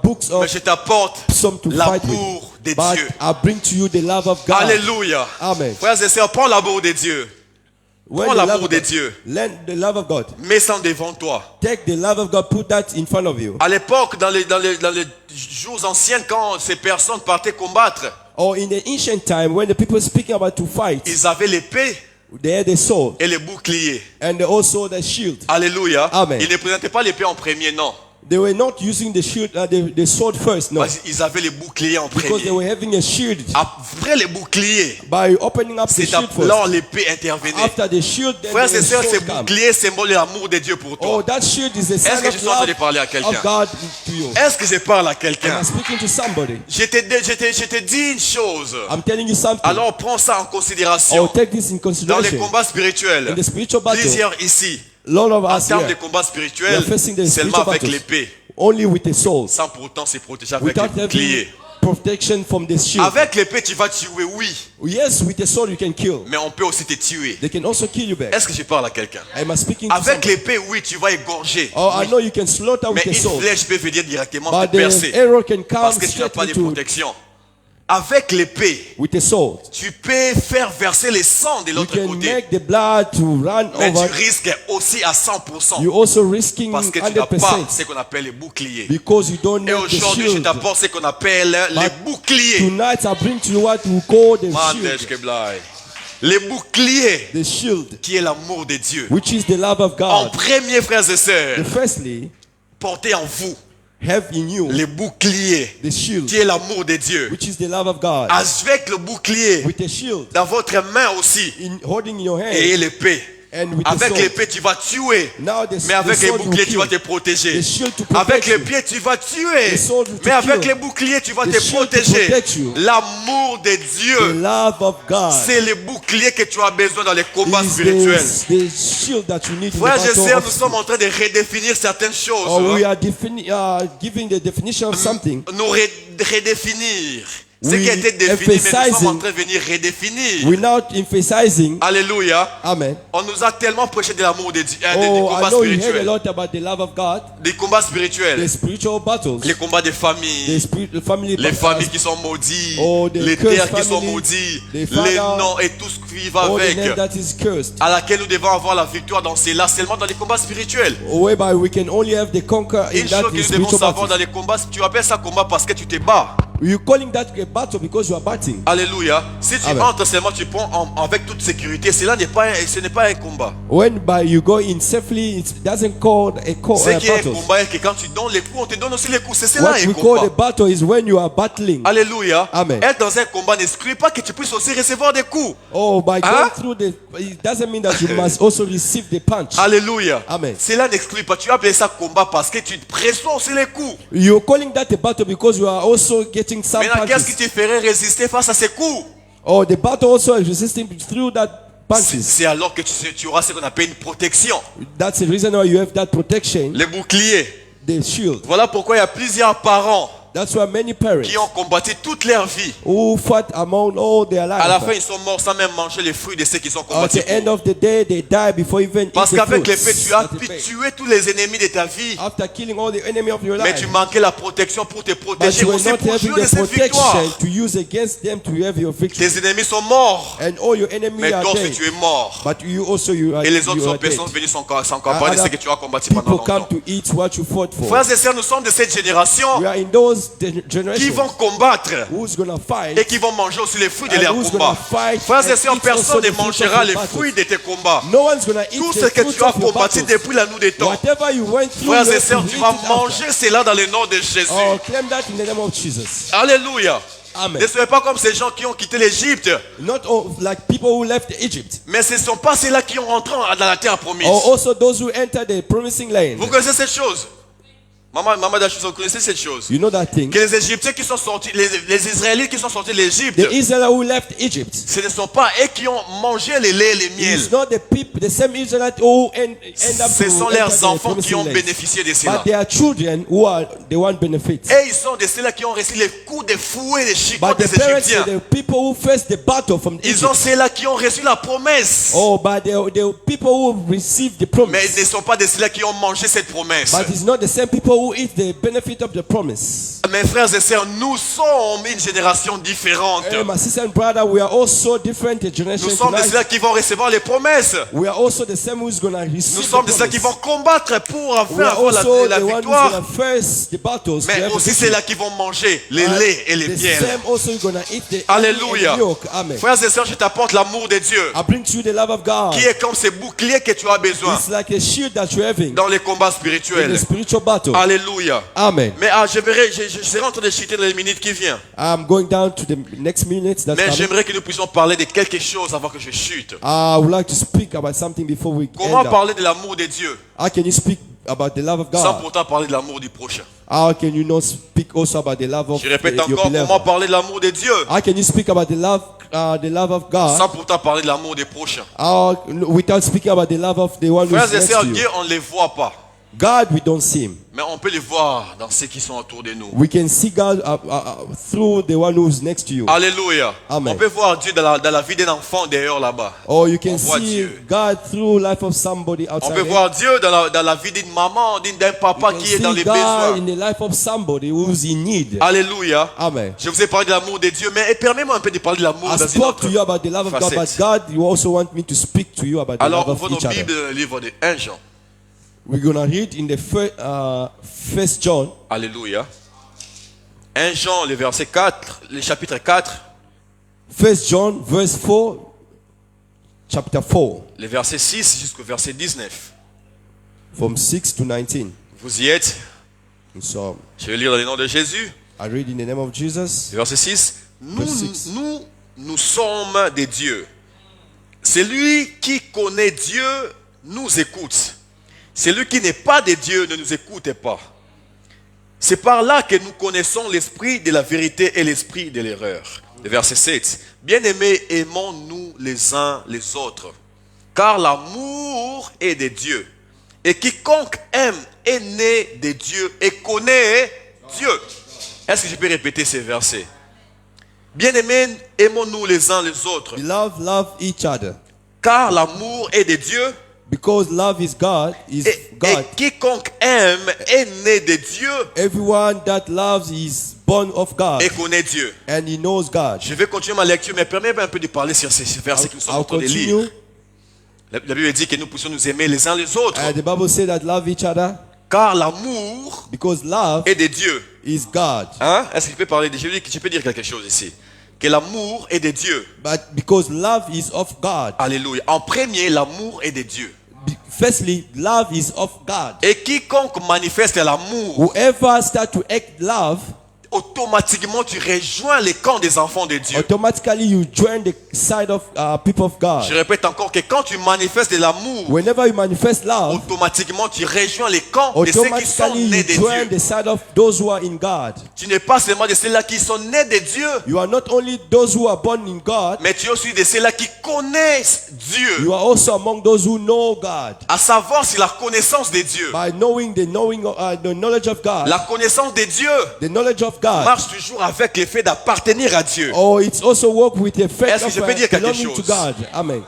books of Mais je t'apporte psalm to fight l'amour with, de but Dieu. I bring to you the love of God. Alléluia. Amen. Frères et sœurs, prends l'amour de Dieu. When Prends the l'amour love of de God- Dieu. Learn the love of God. Mets ça devant toi. Take the love of God. Put that in front of you. À l'époque, dans les jours anciens, quand ces personnes partaient combattre, Or in the ancient time, when the people speaking about to fight, ils avaient l'épée they had the sword et les boucliers. and also the shield. Alléluia. Amen. Ils ne présentaient pas l'épée en premier, non. They were not using the shield, the sword first, no. Ils avaient les boucliers en Because they were premier. having a shield. Après les boucliers, By opening up the c'est shield first. là où l'épée intervenait. After the shield, then Frères the et sœurs, ces sword comes. boucliers symbolisent l'amour de Dieu pour Oh, toi. that shield is a Est-ce sign que je of suis en train de love parler à of quelqu'un? God to you. Est-ce que je parle à Am quelqu'un? I speaking to somebody? Je te dis une chose. I'm telling you something. Alors prends ça en Oh, considération. take this in Dans les consideration. combats spirituels, In the spiritual battle, plusieurs ici, lot of en us termes de here, combats we spirituels, are facing the seulement spiritual avec battles l'épée, only with the soul, sans pour autant se protéger avec without les having boucliers. protection from the shield. Avec l'épée, tu vas tuer, oui, Yes, with the sword you can kill. mais on peut aussi te tuer. They can also kill you back. Est-ce que je parle à quelqu'un? Am I speaking to Avec somebody? l'épée, oui, tu vas égorger. Oh, I know you can slaughter Mais with the une sword, flèche peut venir directement but te percer the arrow can come parce que tu n'as straight pas de into protection. Avec l'épée, with the sword. tu peux faire verser le sang de You l'autre can côté, make the blood to run mais tu over. risques aussi à 100% You also risking parce que tu n'as pas 100% ce qu'on appelle les boucliers. because you don't Et need the aujourd'hui, je shield. t'apporte ce qu'on appelle les boucliers. Tonight I bring to you what we call the Mandesh shield. Keblai. Les boucliers, The shield, qui est l'amour de Dieu. which is the love of En God. premier, frères et sœurs, Firstly, portez en vous have in you les boucliers, the shield, qui est l'amour de Dieu. which is the love of God. Avec le bouclier, With the shield, dans votre main aussi, in holding in your hand, et l'épée. and with the Avec sword. l'épée, tu vas tuer. Now the, Mais avec the les sword will boucliers, tu vas te kill. protéger. The shield to protect Avec les you. pieds, tu vas tuer. The sword will Mais avec kill. les boucliers, tu vas The te shield to protéger. protect you. L'amour de The Dieu, love of God c'est les boucliers que tu as besoin dans les combats is spirituels. the shield that you need in the Frères et battle sœurs, of nous sommes en train de redéfinir certaines choses. Oh, we are giving the definition of something. Nous redéfinir. Ce We qui a été défini, mais nous sommes en emphasizing. train de venir redéfinir. We're now emphasizing. Alléluia. Amen. On nous a tellement prêché de l'amour des Oh, combats I know you heard a spirituels. lot about the love of God, Des combats the spirituels. spiritual battles, Les combats des familles. the family Les battles, familles qui sont maudites. Oh, the Les cursed terres qui sont family, maudites. the Les father, noms et tout ce qui va all the avec. name that is cursed, À laquelle nous devons avoir la victoire dans cela seulement dans les combats spirituels. whereby we can only have the conquer in Une that chose que nous devons spiritual savoir battle. dans les combats, tu appelles ça combat parce que tu te bats. You're calling that a battle because you are batting. Alléluia. Si tu Amen. entres seulement, tu prends avec toute sécurité. Ce n'est pas un combat. When by you go in safely, it doesn't call a Ce qui est un battle. combat est que quand tu donnes les coups, on te donne aussi les coups. C'est cela What un we call a combat. battle is when you are battling. Alléluia. Amen. Être dans un combat n'exclut pas que tu puisses aussi recevoir des coups. Oh, by Hein? going through the, it doesn't mean that you must also receive the punch. Alléluia. Amen. Cela n'exclut pas. Tu appelles ça combat parce que tu reçois aussi les coups. You're calling that a battle because you are also getting some Maintenant, qu'est-ce qui punches. te ferait résister face à ces coups? Oh, the battle also is resisting through that punches. C'est alors que tu auras ce qu'on appelle une protection. That's the reason why you have that protection, Les boucliers. the shield. Voilà pourquoi il y a plusieurs parents That's why many parents qui ont combattu toute leur vie. who fought among all their À la fin, life, ils sont morts sans même manger les fruits de ceux qui sont at combattus. the end of the day, they die before even Parce eating qu'avec fruits. l'épée, tu as At the pu bay. tuer tous les ennemis de ta vie. After killing all the enemy of your Mais life, tu manquais la protection pour te but protéger you were aussi not pour having jouer de the cette victoire. protection to use against them to have your victory. Tes ennemis sont morts. And all your enemies Mais are toi aussi, dead. tu es mort. But you also you are, Et les autres you are dead. personnes venues s'encampaner de ce que tu as combattu pendant People come longtemps. to eat what you fought for. Frères et sœurs, nous sommes de cette génération We are in those qui generations vont combattre who's gonna fight et qui vont manger aussi les fruits de and leurs who's combats. gonna fight Frères et and sœurs, eat personne also ne the fruits mangera of les your fruits battles. de tes combats. No one's gonna eat Tout the ce que fruits tu as of your combattu battles. depuis la nuit des temps. Whatever you went through, Frères you et have to sœurs, eat tu it vas after. manger cela dans le nom de Jésus. Oh, claim that in the name of Jesus. Alléluia. Amen. Ne soyez pas comme ces gens qui ont quitté l'Égypte. Not all, like people who left Egypt, Mais ce ne sont pas ceux-là qui ont rentré dans la terre promise. or also those who entered the promising land. Vous connaissez cette chose? Maman Dachis, vous connaissez cette chose? You know that thing. Que les Égyptiens qui sont sortis, les Israélites qui sont sortis de l'Égypte, The Israelites who left Egypt, ce ne sont pas eux qui ont mangé les laits et les miels. it's not the people, the same Israelites who end up Ce to sont enter leurs the enfants qui promising ont land. bénéficié de cela. But they are children who are the one benefits. Et ils sont de ceux-là qui ont reçu les coups de fouet des chicots But des the parents Égyptiens. are the people who faced the battle from Ils ont Egypt. ceux-là qui ont reçu la promesse. Oh, but the people who received the Mais ils promise. ne sont pas de ceux-là qui ont mangé cette promesse. But it's not the same people who eat the benefit of the promise. Mes frères et sœurs, nous sommes une génération différente. Hey, my sister and brother, we are also different generations. Nous sommes de ceux qui vont recevoir les promesses. We are also the same who's gonna receive. Nous sommes de ceux qui vont combattre pour faire la victoire. Mais aussi ceux-là qui vont manger les laits et les miels. Alléluia. Frères et sœurs, je t'apporte l'amour de Dieu. I bring to you the love of God. Qui est comme ce bouclier que tu as besoin. It's like a shield that you're having dans les combats spirituels. In the spiritual battle. Alléluia. Amen. Mais je serai en train de chuter dans les minutes qui viennent. I'm going down to the next minutes. Mais j'aimerais que nous puissions parler de quelque chose avant que je chute. I would like to speak about something before we Comment parler de l'amour de Dieu? How can you speak about the love of God? Sans pourtant parler de l'amour du prochain. How can you not speak also about the love of Je répète encore, comment parler de l'amour de Dieu? How can you speak about the love of God? Sans pourtant parler de l'amour des prochains. Without speaking about the love of the one who is next to you. Frères et sœurs, Dieu, on ne les voit pas. God, we don't see him. Mais on peut les voir dans ceux qui sont autour de nous. We can see God through the one who's next to you. Alléluia. Amen. On peut voir Dieu dans la vie d'un enfant dehors là-bas. Or you can see God through life of somebody outside. On peut voir Dieu dans la vie d'une maman, d'un papa qui est dans les besoins. In the life of somebody who's in need. Alléluia. Amen. Je vous ai parlé de l'amour de Dieu, mais permettez-moi un peu de parler de l'amour dans une autre to you about the love of God, but God, you also want me to speak to you about the love of each other. Alors, ouvrons nos Bibles dans le livre de 1 Jean. We're going to read in the first John. Alléluia. 1 Jean, le verset 4, le chapitre 4. 1 John, verse 4, chapter 4. Le verset 6 jusqu'au verset 19. From 6 to 19. Vous y êtes? So, je vais lire dans le nom de Jésus. I read in the name of Jesus. Verset 6. Nous sommes des dieux. Celui qui connaît Dieu nous écoute. Celui qui n'est pas de Dieu ne nous écoute pas. C'est par là que nous connaissons l'esprit de la vérité et l'esprit de l'erreur. Verset 7. Bien-aimés, aimons-nous les uns les autres, car l'amour est de Dieu. Et quiconque aime est né de Dieu et connaît Dieu. Est-ce que je peux répéter ces versets? Bien-aimés, aimons-nous les uns les autres. Love each other. Car l'amour est de Dieu. Because love is God, et quiconque aime est né de Dieu. Everyone that loves is born of God. Et connaît Dieu. And he knows God. Je vais continuer ma lecture, mais permets-moi un peu de parler sur ces versets que nous sommes en train de lire. La Bible dit que nous puissions nous aimer les uns les autres. The Bible says that love each other. Car l'amour est de Dieu. Is God. Hein? Est-ce que je peux parler je peux dire quelque chose ici? Que l'amour est de Dieu. But because love is of God. Alléluia. En premier, l'amour est de Dieu. Firstly, love is of God. Et quiconque manifeste l'amour, whoever start to act love, automatiquement tu rejoins les camps des enfants de Dieu. Automatically you join the side of people of God. Je répète encore que quand tu manifestes de l'amour, whenever you manifest love, automatiquement tu rejoins les camps de ceux qui sont nés de Dieu. The side of those who are in God. Tu n'es pas seulement de ceux-là qui sont nés de Dieu. You are not only those who are born in God, mais tu es aussi de ceux-là qui connaissent Dieu. You are also among those who know God. À savoir, c'est la connaissance de Dieu. By knowing the knowledge of God. La connaissance de Dieu. The knowledge of God marche toujours avec le fait d'appartenir à Dieu. Oh, it's also work with the fact Est-ce que je peux dire quelque chose? To God. Amen.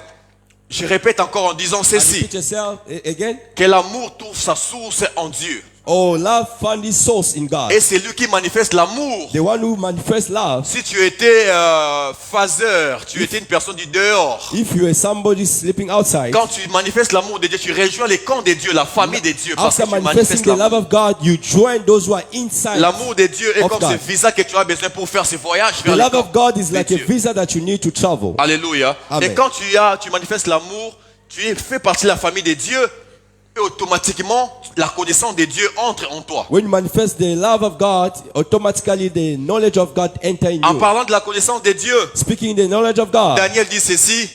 Je répète encore en disant ceci. Que l'amour trouve sa source en Dieu. Oh, love found its source in God. Et c'est lui qui manifeste l'amour. The one who manifests love. Si tu étais phaseur, tu étais une personne du dehors. If you are somebody sleeping outside. Quand tu manifestes l'amour de Dieu, tu rejoins les camps de Dieu, la famille de Dieu. After manifesting the love of God, you join those who are inside. L'amour de Dieu est comme ce visa que tu as besoin pour faire ce voyage vers the love of God is like a visa that you need to travel. Alléluia. Amen. Et quand tu manifestes l'amour, tu fais partie de la famille de Dieu. Et automatiquement, la connaissance de Dieu entre en toi. When you manifest the love of God, automatically the knowledge of God enter in you. En parlant de la connaissance de Dieu, speaking the knowledge of God, Daniel dit ceci,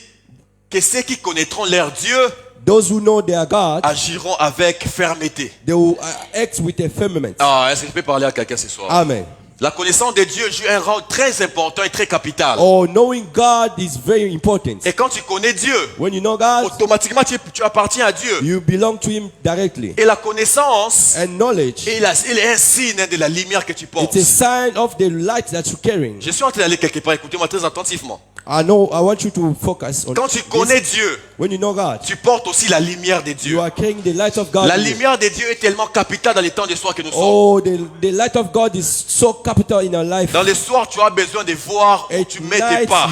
que ceux qui connaîtront leur Dieu, those who know their God, agiront avec fermeté. They will act with a firmament. Ah, est-ce que je peux parler à quelqu'un ce soir? Amen. La connaissance de Dieu joue un rôle très important et très capital. Oh, knowing God is very important. Et quand tu connais Dieu, when you know God, automatiquement tu appartiens à Dieu. You belong to Him directly. Et la connaissance, and knowledge, il est un signe de la lumière que tu portes. It's a sign of the light that you're carrying. Je suis en train d'aller quelque part. Écoutez-moi très attentivement. I want you to focus on Quand tu connais Dieu, when you know God, tu portes aussi la lumière de you Dieu. are carrying the light of God. La lumière de Dieu est tellement capitale dans les temps de soir que nous sommes. Oh, the light of God is so capital in our life. Dans les soirs, tu as besoin de voir où tu mets tes pas.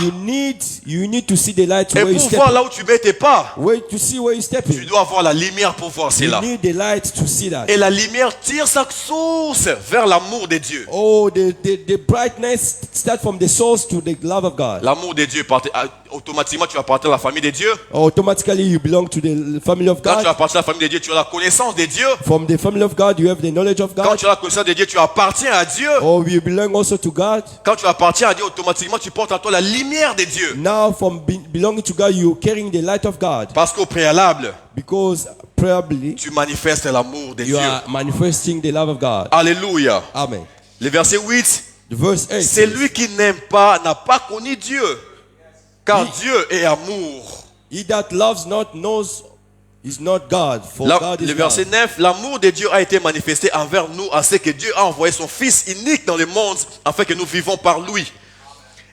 You need to see the light Et where you pour step. voir là où tu mets tes pas, To see where you step tu in. dois avoir la lumière pour voir You cela. need the light to see that. Et la lumière tire sa source vers l'amour de Dieu. Oh, the brightness start from the source to the love of God. L'amour de Dieu, automatiquement tu vas partir à la famille de Dieu. Automatically you belong to the family of Quand God. tu vas partir à la famille de Dieu, tu as la connaissance de Dieu. From the family of God, you have the knowledge of Quand God. tu as la connaissance de Dieu, tu appartiens à Dieu. Oh, you belong also to God. Quand tu appartiens à Dieu, automatiquement tu portes en toi la lumière de Dieu. Now, from belonging to God, you're carrying the light of God. Parce qu'au préalable, Because probably tu manifestes l'amour de you Dieu. are manifesting the love of God. Alléluia. Amen. Le verset 8. The verse 8. Celui qui n'aime pas n'a pas connu Dieu. Car Dieu est amour. He that loves not knows is not God. For God is Le verset love. 9. L'amour de Dieu a été manifesté envers nous, à ce que Dieu a envoyé son Fils unique dans le monde, afin que nous vivons par lui.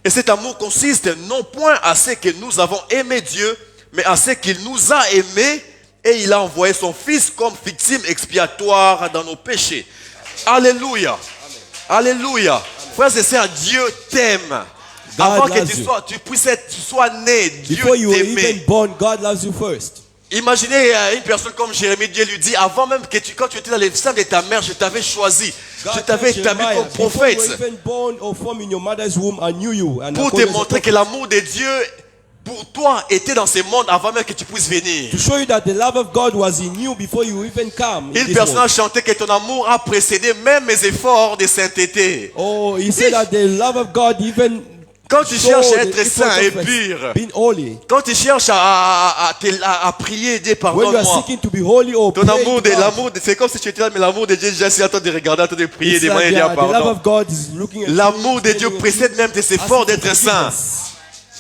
Et cet amour consiste non point à ce que nous avons aimé Dieu, mais à ce qu'il nous a aimés, et il a envoyé son Fils comme victime expiatoire dans nos péchés. Alléluia. Alléluia. Frères et sœurs, Dieu t'aime. Avant que tu sois né, Dieu Before you were t'aimait. even born, God loves you first. Imaginez une personne comme Jérémie, Dieu lui dit, avant même que quand tu étais dans les seins de ta mère, je t'avais choisi. Je t'avais établi comme prophète. Pour te montrer que l'amour de Dieu pour toi était dans ce monde avant même que tu puisses venir. To show you that the love of God was in you before you even come. Une personne a chanté que ton amour a précédé même mes efforts de sainteté. Oh, he said that the love of God even quand tu cherches à être saint et pur, quand tu cherches à prier, Dieu pardonne-moi. Ton amour, c'est comme si tu étais là, mais l'amour de Dieu est juste en train de regarder, en train de prier, de demander Dieu pardon. L'amour de Dieu précède même tes efforts d'être saint.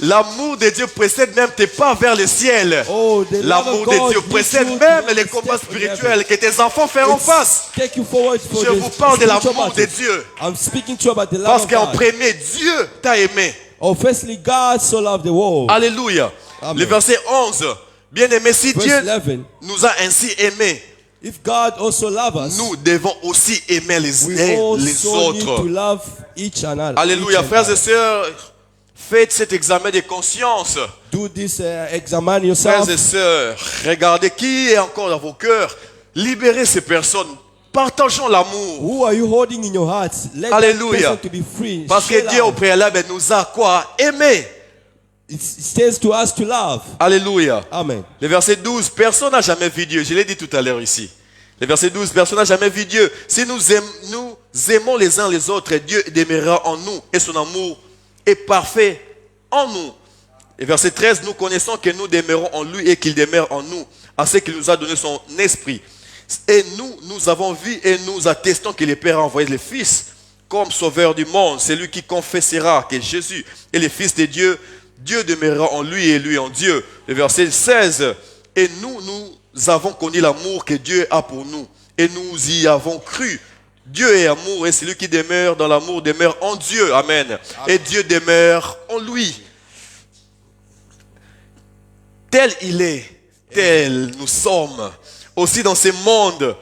L'amour de Dieu précède même tes pas vers le ciel. L'amour de Dieu précède même les combats spirituels que tes enfants feront face. Je vous parle de l'amour de Dieu. Parce qu'en premier, Dieu t'a aimé. Firstly, God so loved the world. Alléluia. Amen. Le verset 11. Bien-aimé, si Dieu nous a ainsi aimés, if God also loves us, nous devons aussi aimer les autres. Need to love each another, alléluia. Frères et sœurs, faites cet examen de conscience. Do this, examine yourself. Frères et sœurs, regardez qui est encore dans vos cœurs. Libérez ces personnes. Partageons l'amour. Who are you holding in your heart? Let alléluia. That person to be free. Parce que Dieu au préalable nous a quoi? Aimé. It says to us to love. Alléluia. Amen. Le verset 12. Personne n'a jamais vu Dieu. Je l'ai dit tout à l'heure ici. Le verset 12. Personne n'a jamais vu Dieu. Si nous aimons les uns les autres, Dieu demeurera en nous et son amour est parfait en nous. Et verset 13, nous connaissons que nous demeurons en lui et qu'il demeure en nous, à ce qu'il nous a donné son esprit. Et nous avons vu et nous attestons que le Père a envoyé le Fils comme sauveur du monde. C'est lui qui confessera que Jésus est le Fils de Dieu. Dieu demeurera en lui et lui en Dieu. Le verset 16, et nous avons connu l'amour que Dieu a pour nous et nous y avons cru. Dieu est amour et celui qui demeure dans l'amour demeure en Dieu. Amen. Amen. Et Dieu demeure en lui. Tel il est, tel nous sommes. Aussi dans ce monde.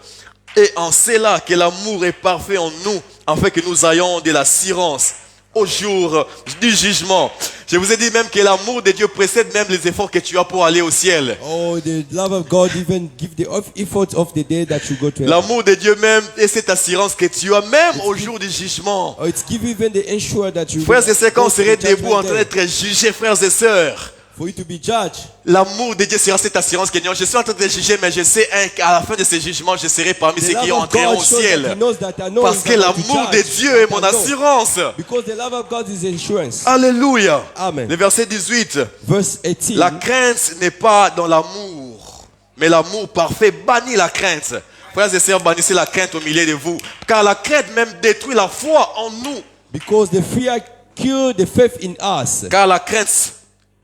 Et en cela que l'amour est parfait en nous, afin que nous ayons de l'assurance au jour du jugement. Je vous ai dit même que l'amour de Dieu précède même les efforts que tu as pour aller au ciel. Oh, the love of God even give the effort of the day that you go to heaven. L'amour de Dieu même et cette assurance que tu as même au jour du jugement. Oh, it's give even the ensure that you. Frères et sœurs, quand on serait debout en train d'être jugé, frères et sœurs. For you to be judged. L'amour de Dieu sera cette assurance que je suis en train de juger, mais je sais qu'à la fin de ce jugement, je serai parmi ceux qui entreront au ciel. Parce que l'amour de Dieu est mon assurance. Because the love of God is insurance. Alléluia. Amen. Le verset 18. Verse 18. La crainte n'est pas dans l'amour, mais l'amour parfait bannit la crainte. Frères et sœurs, bannissez la crainte au milieu de vous. Car la crainte même détruit la foi en nous. Because the fear kills the faith in us. Car la crainte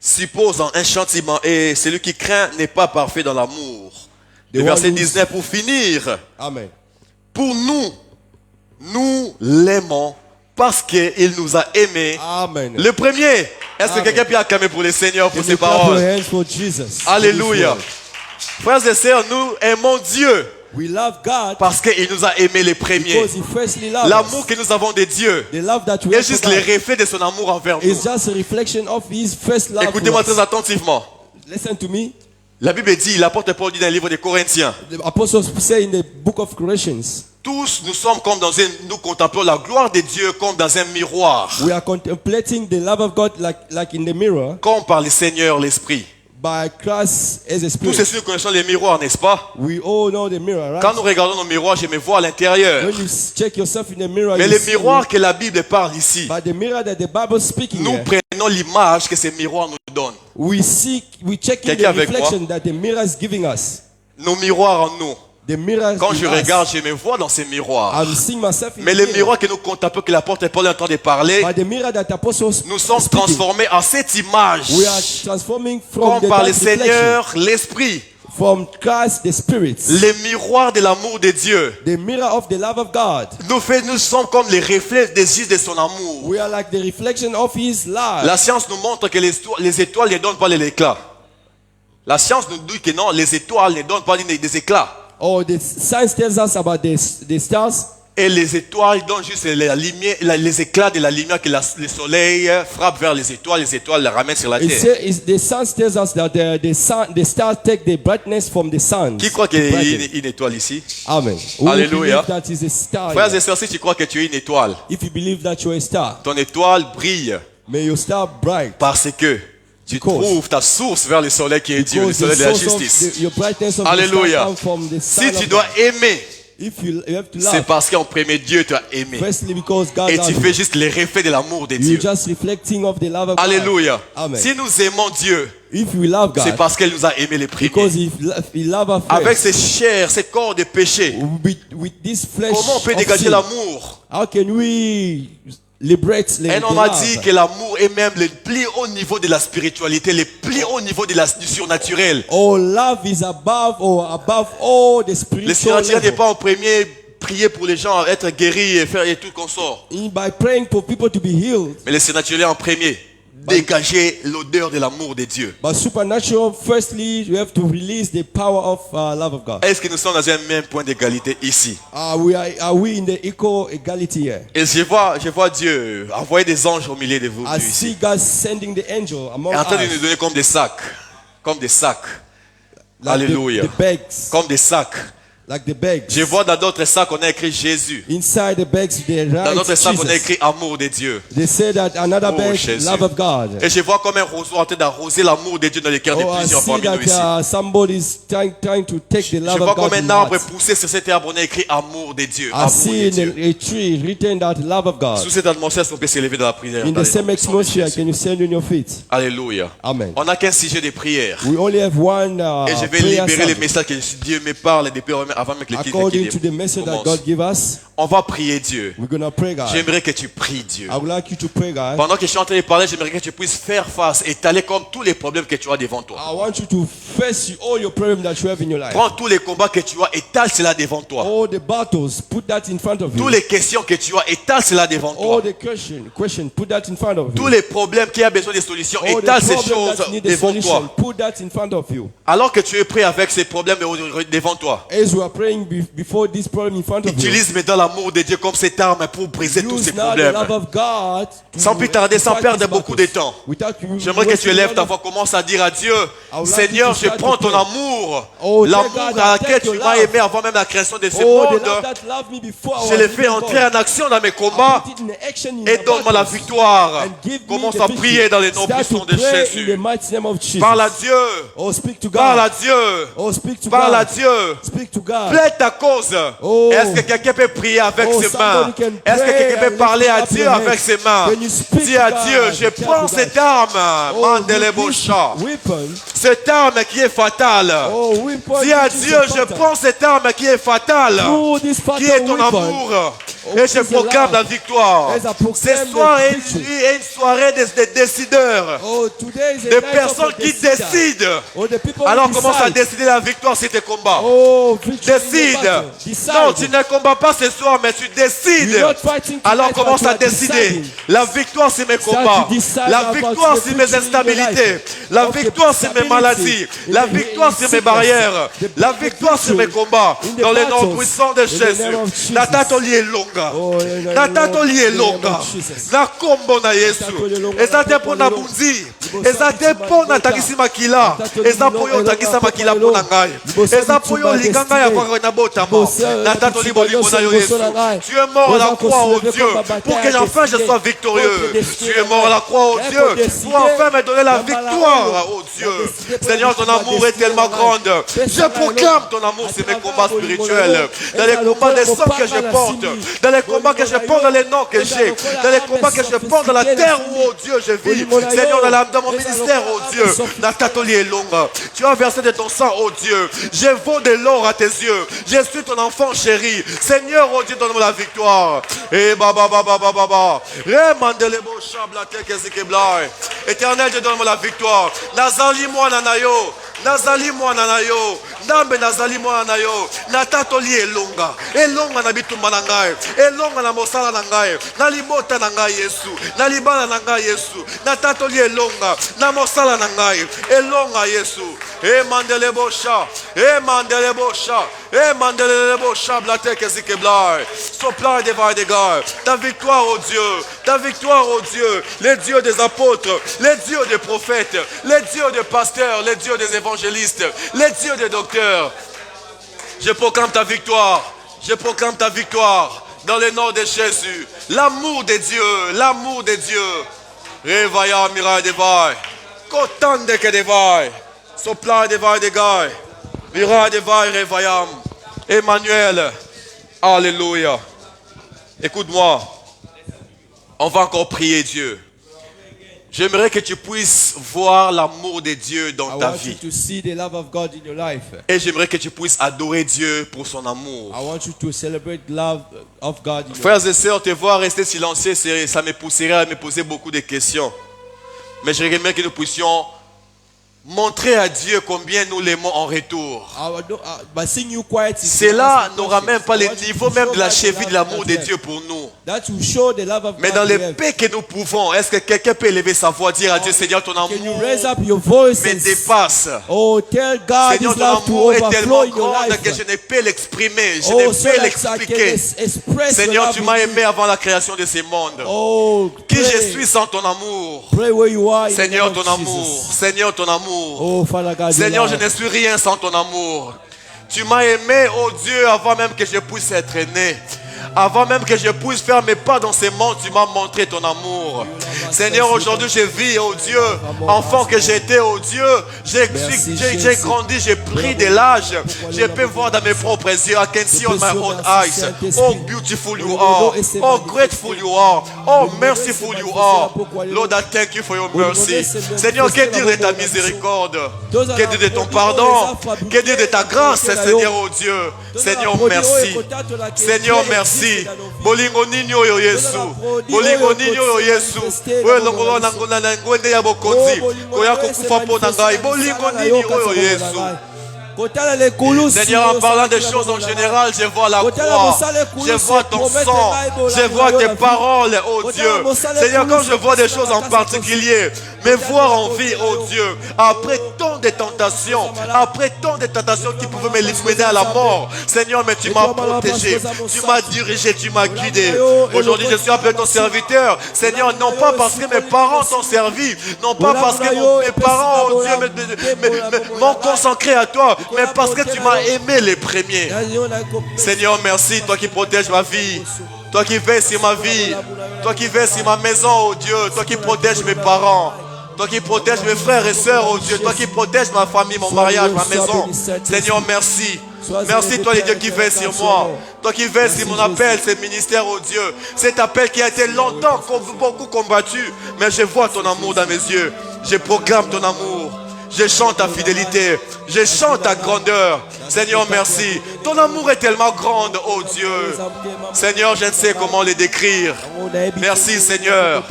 suppose un châtiment et celui qui craint n'est pas parfait dans l'amour. Le verset 19 pour finir. Amen. Pour nous l'aimons parce qu'il nous a aimés. Amen. Le premier. Est-ce que quelqu'un peut acclamer pour le Seigneur pour Can ses you clap your paroles? hands for Jesus? Alléluia. Frères et sœurs, nous aimons Dieu We love God parce qu'il nous a aimés les premiers. because He firstly loved L'amour us. que nous avons de Dieu The love that we est have for juste le God reflet de son amour envers nous. is just a reflection of His first love Écoutez-moi for très us. attentivement. Listen to me. La Bible dit, il apporte Paul dit dans le livre des Corinthiens. The apostles say in the book of Colossians, Tous nous sommes comme nous contemplons la gloire de Dieu comme dans un miroir, we are contemplating the love of God like in the mirror comme par le Seigneur l'Esprit. by Christ as a Tous spirit. ceux qui connaissent les miroirs, n'est-ce pas? We all know the mirror, right? Quand nous regardons nos miroirs, je me vois à l'intérieur. When you check yourself in the mirror, Mais you le see miroir que la Bible parle ici, by the mirror that the Bible is speaking nous here, prenons l'image que ces miroirs nous donnent. we check in Quelqu'un the avec moi? reflection that the mirror is giving us. Nos miroirs en nous. The mirror Quand in je us. regarde, je me vois dans ces miroirs. I'm seeing myself in Mais the le mirror. miroir que nous contemplons, que l'apôtre Paul est en train de parler, By the mirror that the apostles nous sommes speaking, transformés en cette image, we are transforming from comme par le that reflection, Seigneur l'Esprit. from Christ the Spirit, Les miroirs de l'amour de Dieu. the mirror of the love of God. Nous sommes comme les reflets des yeux de son amour. We are like the reflection of His love. La science nous montre que les étoiles ne donnent pas l'éclat. La science nous dit que non, les étoiles ne donnent pas des éclats. Oh, the science tells us about the stars. Et les étoiles donnent juste la lumière, les éclats de la lumière que le soleil frappe vers les étoiles les ramènent sur la It terre. says, the science tells us that the stars take the brightness from the sun. Qui croit qu'il y a une étoile ici? Amen. Who Alléluia. believe that is a star? Frères et sœurs, si tu crois que tu es une étoile, If you believe that you're a star, ton étoile brille may your star bright. parce que tu Because- trouves ta source vers le soleil qui est Dieu, le Because soleil the de la source of justice. your brightness of the Alléluia. star comes from the sun Si of tu dois God. aimer, If you have to c'est love, parce qu'en premier Dieu t'a aimé. firstly because God Et loves tu you. fais juste les reflets de l'amour de Dieu. You're just reflecting of the love of Alléluia. God. Amen. Si nous aimons Dieu, If we love c'est God, parce qu'elle nous a aimés les because premiers. He love us Avec first. ces chairs, ces corps de péché, With this flesh comment on peut of dégager sin, l'amour? how can we liberate the Un homme a love? dit que l'amour est même le plus haut niveau de la spiritualité, le plus haut niveau du surnaturel. Oh, love is above all the Le spiritual surnaturel n'est level. pas en premier prier pour les gens, être guéris et faire et tout qu'on sort. By praying for people to be healed, Mais le surnaturel est en premier. Dégager l'odeur de l'amour de Dieu. but supernatural, firstly, you have to release the power of love of God. Est-ce que nous sommes dans un même point d'égalité ici? Are we in the equal equality here? Et je vois Dieu envoyer des anges au milieu de vous I ici. see God sending the angel among Et en train de nous us, donner comme des sacs. Comme des sacs. like Alléluia. the bags, Comme des sacs. like the bags. Je vois dans d'autres sacs on a écrit Jésus. Inside the bags, they Dans write d'autres sacs on a Jesus. écrit amour de Dieu. They say that another Oh, bag, Jésus. love of God. Et je vois comme un roseau en train d'arroser l'amour de Dieu dans les cœurs de Oh, I plusieurs see parmi nous ici. that somebody is trying to take the Je love vois of God. comme in un arbre hearts. poussé sur cet arbre on a écrit amour de Dieu. I Amour see de in Dieu. a tree written that love of God. Sous cette atmosphère, est-ce qu'on peut s'élever dans la prière? In dans the les same noms de atmosphere, Jésus. can you stand on your feet? Alléluia. Amen. On n'a qu'un sujet de prière. We only have one Et je vais prayer libérer les subject. messages que Dieu me parle depuis avant même que l'équipe According to the message that God commence. give us, On va prier Dieu. we're gonna pray, God. J'aimerais que tu pries Dieu. I would like you to pray, God. Pendant que je suis en train de parler, j'aimerais que tu puisses faire face et étaler comme tous les problèmes que tu as devant toi. I want you to face all your problems that you have in your life. Prends tous les combats que tu as, étale cela devant toi. All the battles, put that in front of you. Toutes les questions que tu as, étale cela devant toi. All the question, put that in front of Tous you. les problèmes qui ont besoin de solutions, All the étale ces problems choses that need a devant solution, toi. put that in front of you. Alors que tu es prêt avec ces problèmes devant toi, As we are praying before this problem in front of you, utilise maintenant l'amour de Dieu comme cette arme pour briser tous ces use now the problèmes. love of God to Sans plus tarder, sans fight perdre these beaucoup de battles. temps. Without you J'aimerais que tu wasting élèves all ta of- voix, commence à dire à Dieu, would like Seigneur, you to je start prends to ton pray. amour, Oh, l'amour tell God à that laquelle take tu your m'as love. aimé avant même la création de ce Oh, the monde. love that loved me before I Je was l'ai fait even entrer born. en action dans mes I combats put it in action in et the donne-moi la battles. victoire. And give me Commence the à victory. prier dans les noms Start puissants to de pray in Jésus. the mighty name of Jesus. Parle à Dieu. Oh, speak to Parle à God. Dieu. Oh, speak to Parle à God. Dieu. Speak to God. Plaide ta cause. Oh. Est-ce que quelqu'un peut prier avec Oh, ses mains? somebody can Est-ce que pray quelqu'un peut and parler lift à up Dieu your avec hands. ses mains? When you speak Dis à to Dieu, God, je tell prends God. cette arme, Oh, Mandelebosha, with this weapon. cette arme qui est fatale. Oh, weapon. Dis à which is Dieu, a je fatal. prends cette arme qui est fatale, Through this qui est fatal ton weapon. amour. Et je proclame la victoire. Ce soir est une soirée des décideurs. Des personnes qui décident. Alors commence à décider la victoire sur tes combats. Décide. Non, tu ne combats pas ce soir, mais tu décides. Alors commence à décider. La victoire sur mes combats. La victoire sur mes instabilités. La victoire sur mes maladies. La victoire sur mes barrières. La victoire sur mes combats. Dans le nom puissant de Jésus. Natatoli est longa. Natatoli est longa. Na kombo na Yesu. Ezate pona bunzi. Ezate pona takisi makila. Ezapoyo takisa makila pona ngai. Ezapoyo liganga ya kwa na botama. Natatoli bolingo na Yesu. Tu es mort à la croix, oh Dieu, pour que enfin je sois victorieux. Tu es mort à la croix, oh Dieu, pour enfin me donner la victoire, oh Dieu. Seigneur, ton amour est tellement grand. Je proclame ton amour sur mes combats spirituels. Dans les combats des sangs que je porte. Dans les combats que je porte, dans les noms que j'ai. Dans les combats que je porte dans la terre où, oh Dieu, je vis. Seigneur, dans mon ministère, oh Dieu. La catolique est longue. Tu as versé de ton sang, oh Dieu. Je vaux de l'or à tes yeux. Je suis ton enfant chéri. Seigneur, oh Dieu, donne-moi la victoire. Et baba. Éternel, Dieu, donne-moi la victoire. Nazali moi nanayo. Nazali moi nanayo. Nambe nazali moi nanayo. Natatoli elonga. Elonga na bitumba na ngai. Elonga na mosala na ngai. Na libota na ngai Yesu. Na libana na ngai Yesu. Natatoli elonga. Na mosala na ngai. Elonga Yesu. E mandele bosha. E mandele bosha. E mandele bosha blate kezike blai. Sopla devant des gars. Ta victoire, oh Dieu. Ta victoire, oh Dieu. Les dieux des apôtres. Les dieux des prophètes. Les dieux des pasteurs. Les dieux des évangélistes. Les dieux des docteurs. Je proclame ta victoire. Je proclame ta victoire. Dans le nom de Jésus. L'amour de Dieu. L'amour de Dieu. Revaya mira devai. Kotande ke devai. Sopla devai de gars. Mira devai revayam. Emmanuel. Alléluia. Écoute-moi. On va encore prier Dieu. J'aimerais que tu puisses voir l'amour de Dieu dans ta vie. Et j'aimerais que tu puisses adorer Dieu pour son amour. Frères et sœurs, te voir rester silencieux, ça me pousserait à me poser beaucoup de questions. Mais j'aimerais que nous puissions montrer à Dieu combien nous l'aimons en retour. Cela n'aura même pas le niveau même de la cheville de l'amour de Dieu pour nous. Mais dans les paix que nous pouvons, est-ce que quelqu'un peut élever sa voix, dire à Dieu, Seigneur, ton amour me dépasse. Seigneur, ton amour est tellement grand que je ne peux l'exprimer, je ne peux l'expliquer. Seigneur, tu m'as aimé avant la création de ce monde. Qui je suis sans ton amour? Seigneur, ton amour. Seigneur, ton amour. Seigneur, je ne suis rien sans ton amour. Tu m'as aimé, oh Dieu, avant même que je puisse être né. Avant même que je puisse faire mes pas dans ce monde, tu m'as montré ton amour. Seigneur, aujourd'hui je vis, oh Dieu, enfant que j'étais, oh Dieu, j'ai grandi, j'ai pris de l'âge. Je peux voir dans mes propres yeux. I can see on my own eyes. Oh, beautiful you are. Oh, grateful you are. Oh, merciful you are. Lord, I thank you for your mercy. Seigneur, que dire de ta miséricorde? Que dire de ton pardon? Que dire de ta grâce, Seigneur, oh Dieu? Seigneur, merci. Seigneur, merci. Bolingo ninyo yo Yesu. Bolingo ninyo yo Yesu. We longo na ngona na ngwende ya bokonzi. Koya kokufa pona ngai. Bolingo ninyo yo Yesu. Seigneur, en parlant des choses en général, je vois la croix, je vois ton sang, je vois tes paroles, oh Dieu. Seigneur, quand je vois des choses en particulier, me voir en vie, oh Dieu, après tant de tentations qui pouvaient me mener à la mort, Seigneur, mais tu m'as protégé, tu m'as dirigé, tu m'as guidé. Aujourd'hui, je suis appelé ton serviteur, Seigneur, non pas parce que mes parents t'ont servi, non pas parce que mes parents, oh Dieu, m'ont consacré à toi, mais parce que tu m'as aimé les premiers. Seigneur, merci, toi qui protèges ma vie, toi qui veilles sur ma vie, toi qui veilles sur ma maison, oh Dieu, toi qui protèges mes parents, toi qui protèges mes frères et sœurs, oh Dieu, toi qui protèges ma famille, mon mariage, ma maison. Seigneur, merci. Merci, toi, les dieux qui veillent sur moi. Toi qui veilles sur mon appel, ce ministère, oh Dieu. Cet appel qui a été longtemps, beaucoup combattu. Mais je vois ton amour dans mes yeux. Je proclame ton amour. Je chante ta fidélité. Je chante ta grandeur. Seigneur, merci. Ton amour est tellement grand, oh Dieu. Seigneur, je ne sais comment le décrire. Merci, Seigneur.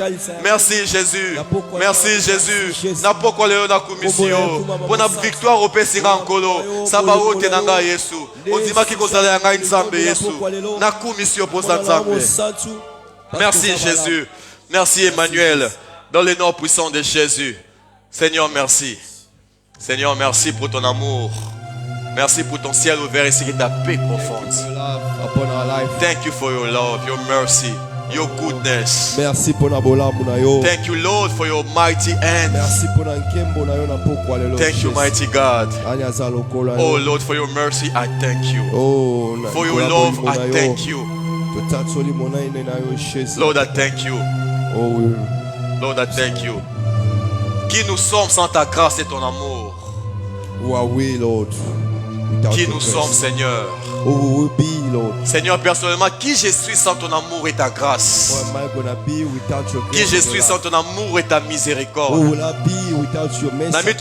Merci, Jésus. Merci, Jésus. Na pokwa leo na kumisio. Bona victoire au pesira nkolo. Sabao tenanga Yesu. Ozima ki kozala yanga nzambe Yesu. Na kumisio posa nzambe. Merci, Jésus. Merci, Emmanuel. Dans le nom puissant de Jésus. Seigneur, merci. Seigneur, merci pour ton amour. Merci pour ton ciel ouvert ici et ta paix profonde. Thank you for your love, your mercy, your goodness. Merci pour la bola munayo. Thank you, Lord, for your mighty hand. Merci pour la nkembo na yo na pokwa lelo. Thank you, mighty God. Oh Lord, for your mercy, I thank you. Oh, for your love, I thank you. Lord, I thank you. Oh, Lord, I thank you. Qui nous sommes sans ta grâce et ton amour? Who are we, Lord? Qui nous sommes, Seigneur? Who will we be, Lord? Seigneur, personnellement, qui je suis sans ton amour et ta grâce? Who am I gonna be without your grace? Qui je suis sans ton amour et ta miséricorde? Who will I be without your mercy? Nami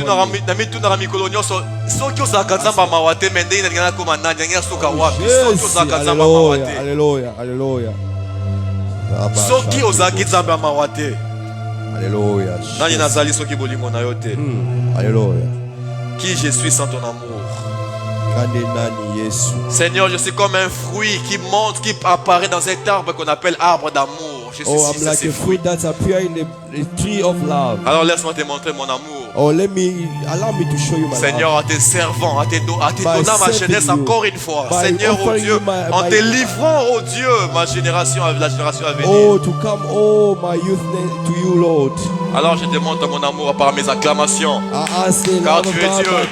tu na rami kolonyo soki osaka nzamba mawate mende ina ngana koma nanya ngana soka wapi soki osaka nzamba mawate. Hallelujah, hallelujah. Soki osaki nzamba mawate. Alléluia. Nani nazali soki bolingo na yo te. Alléluia. Qui je suis sans ton amour? Seigneur, je suis comme un fruit qui monte, qui apparaît dans cet arbre qu'on appelle arbre d'amour. Je suis I'm like a fruit that appear in the tree of love. Alors laisse-moi te montrer mon amour. Allow me to show you my Seigneur, love. à tes servants, à tes donnant ma jeunesse encore une fois. Seigneur, oh Dieu, en te livrant, oh Dieu, ma génération, la génération à venir. Oh, to come, oh, my youth to you, Lord. Alors je te montre mon amour par mes acclamations. Car tu es Dieu.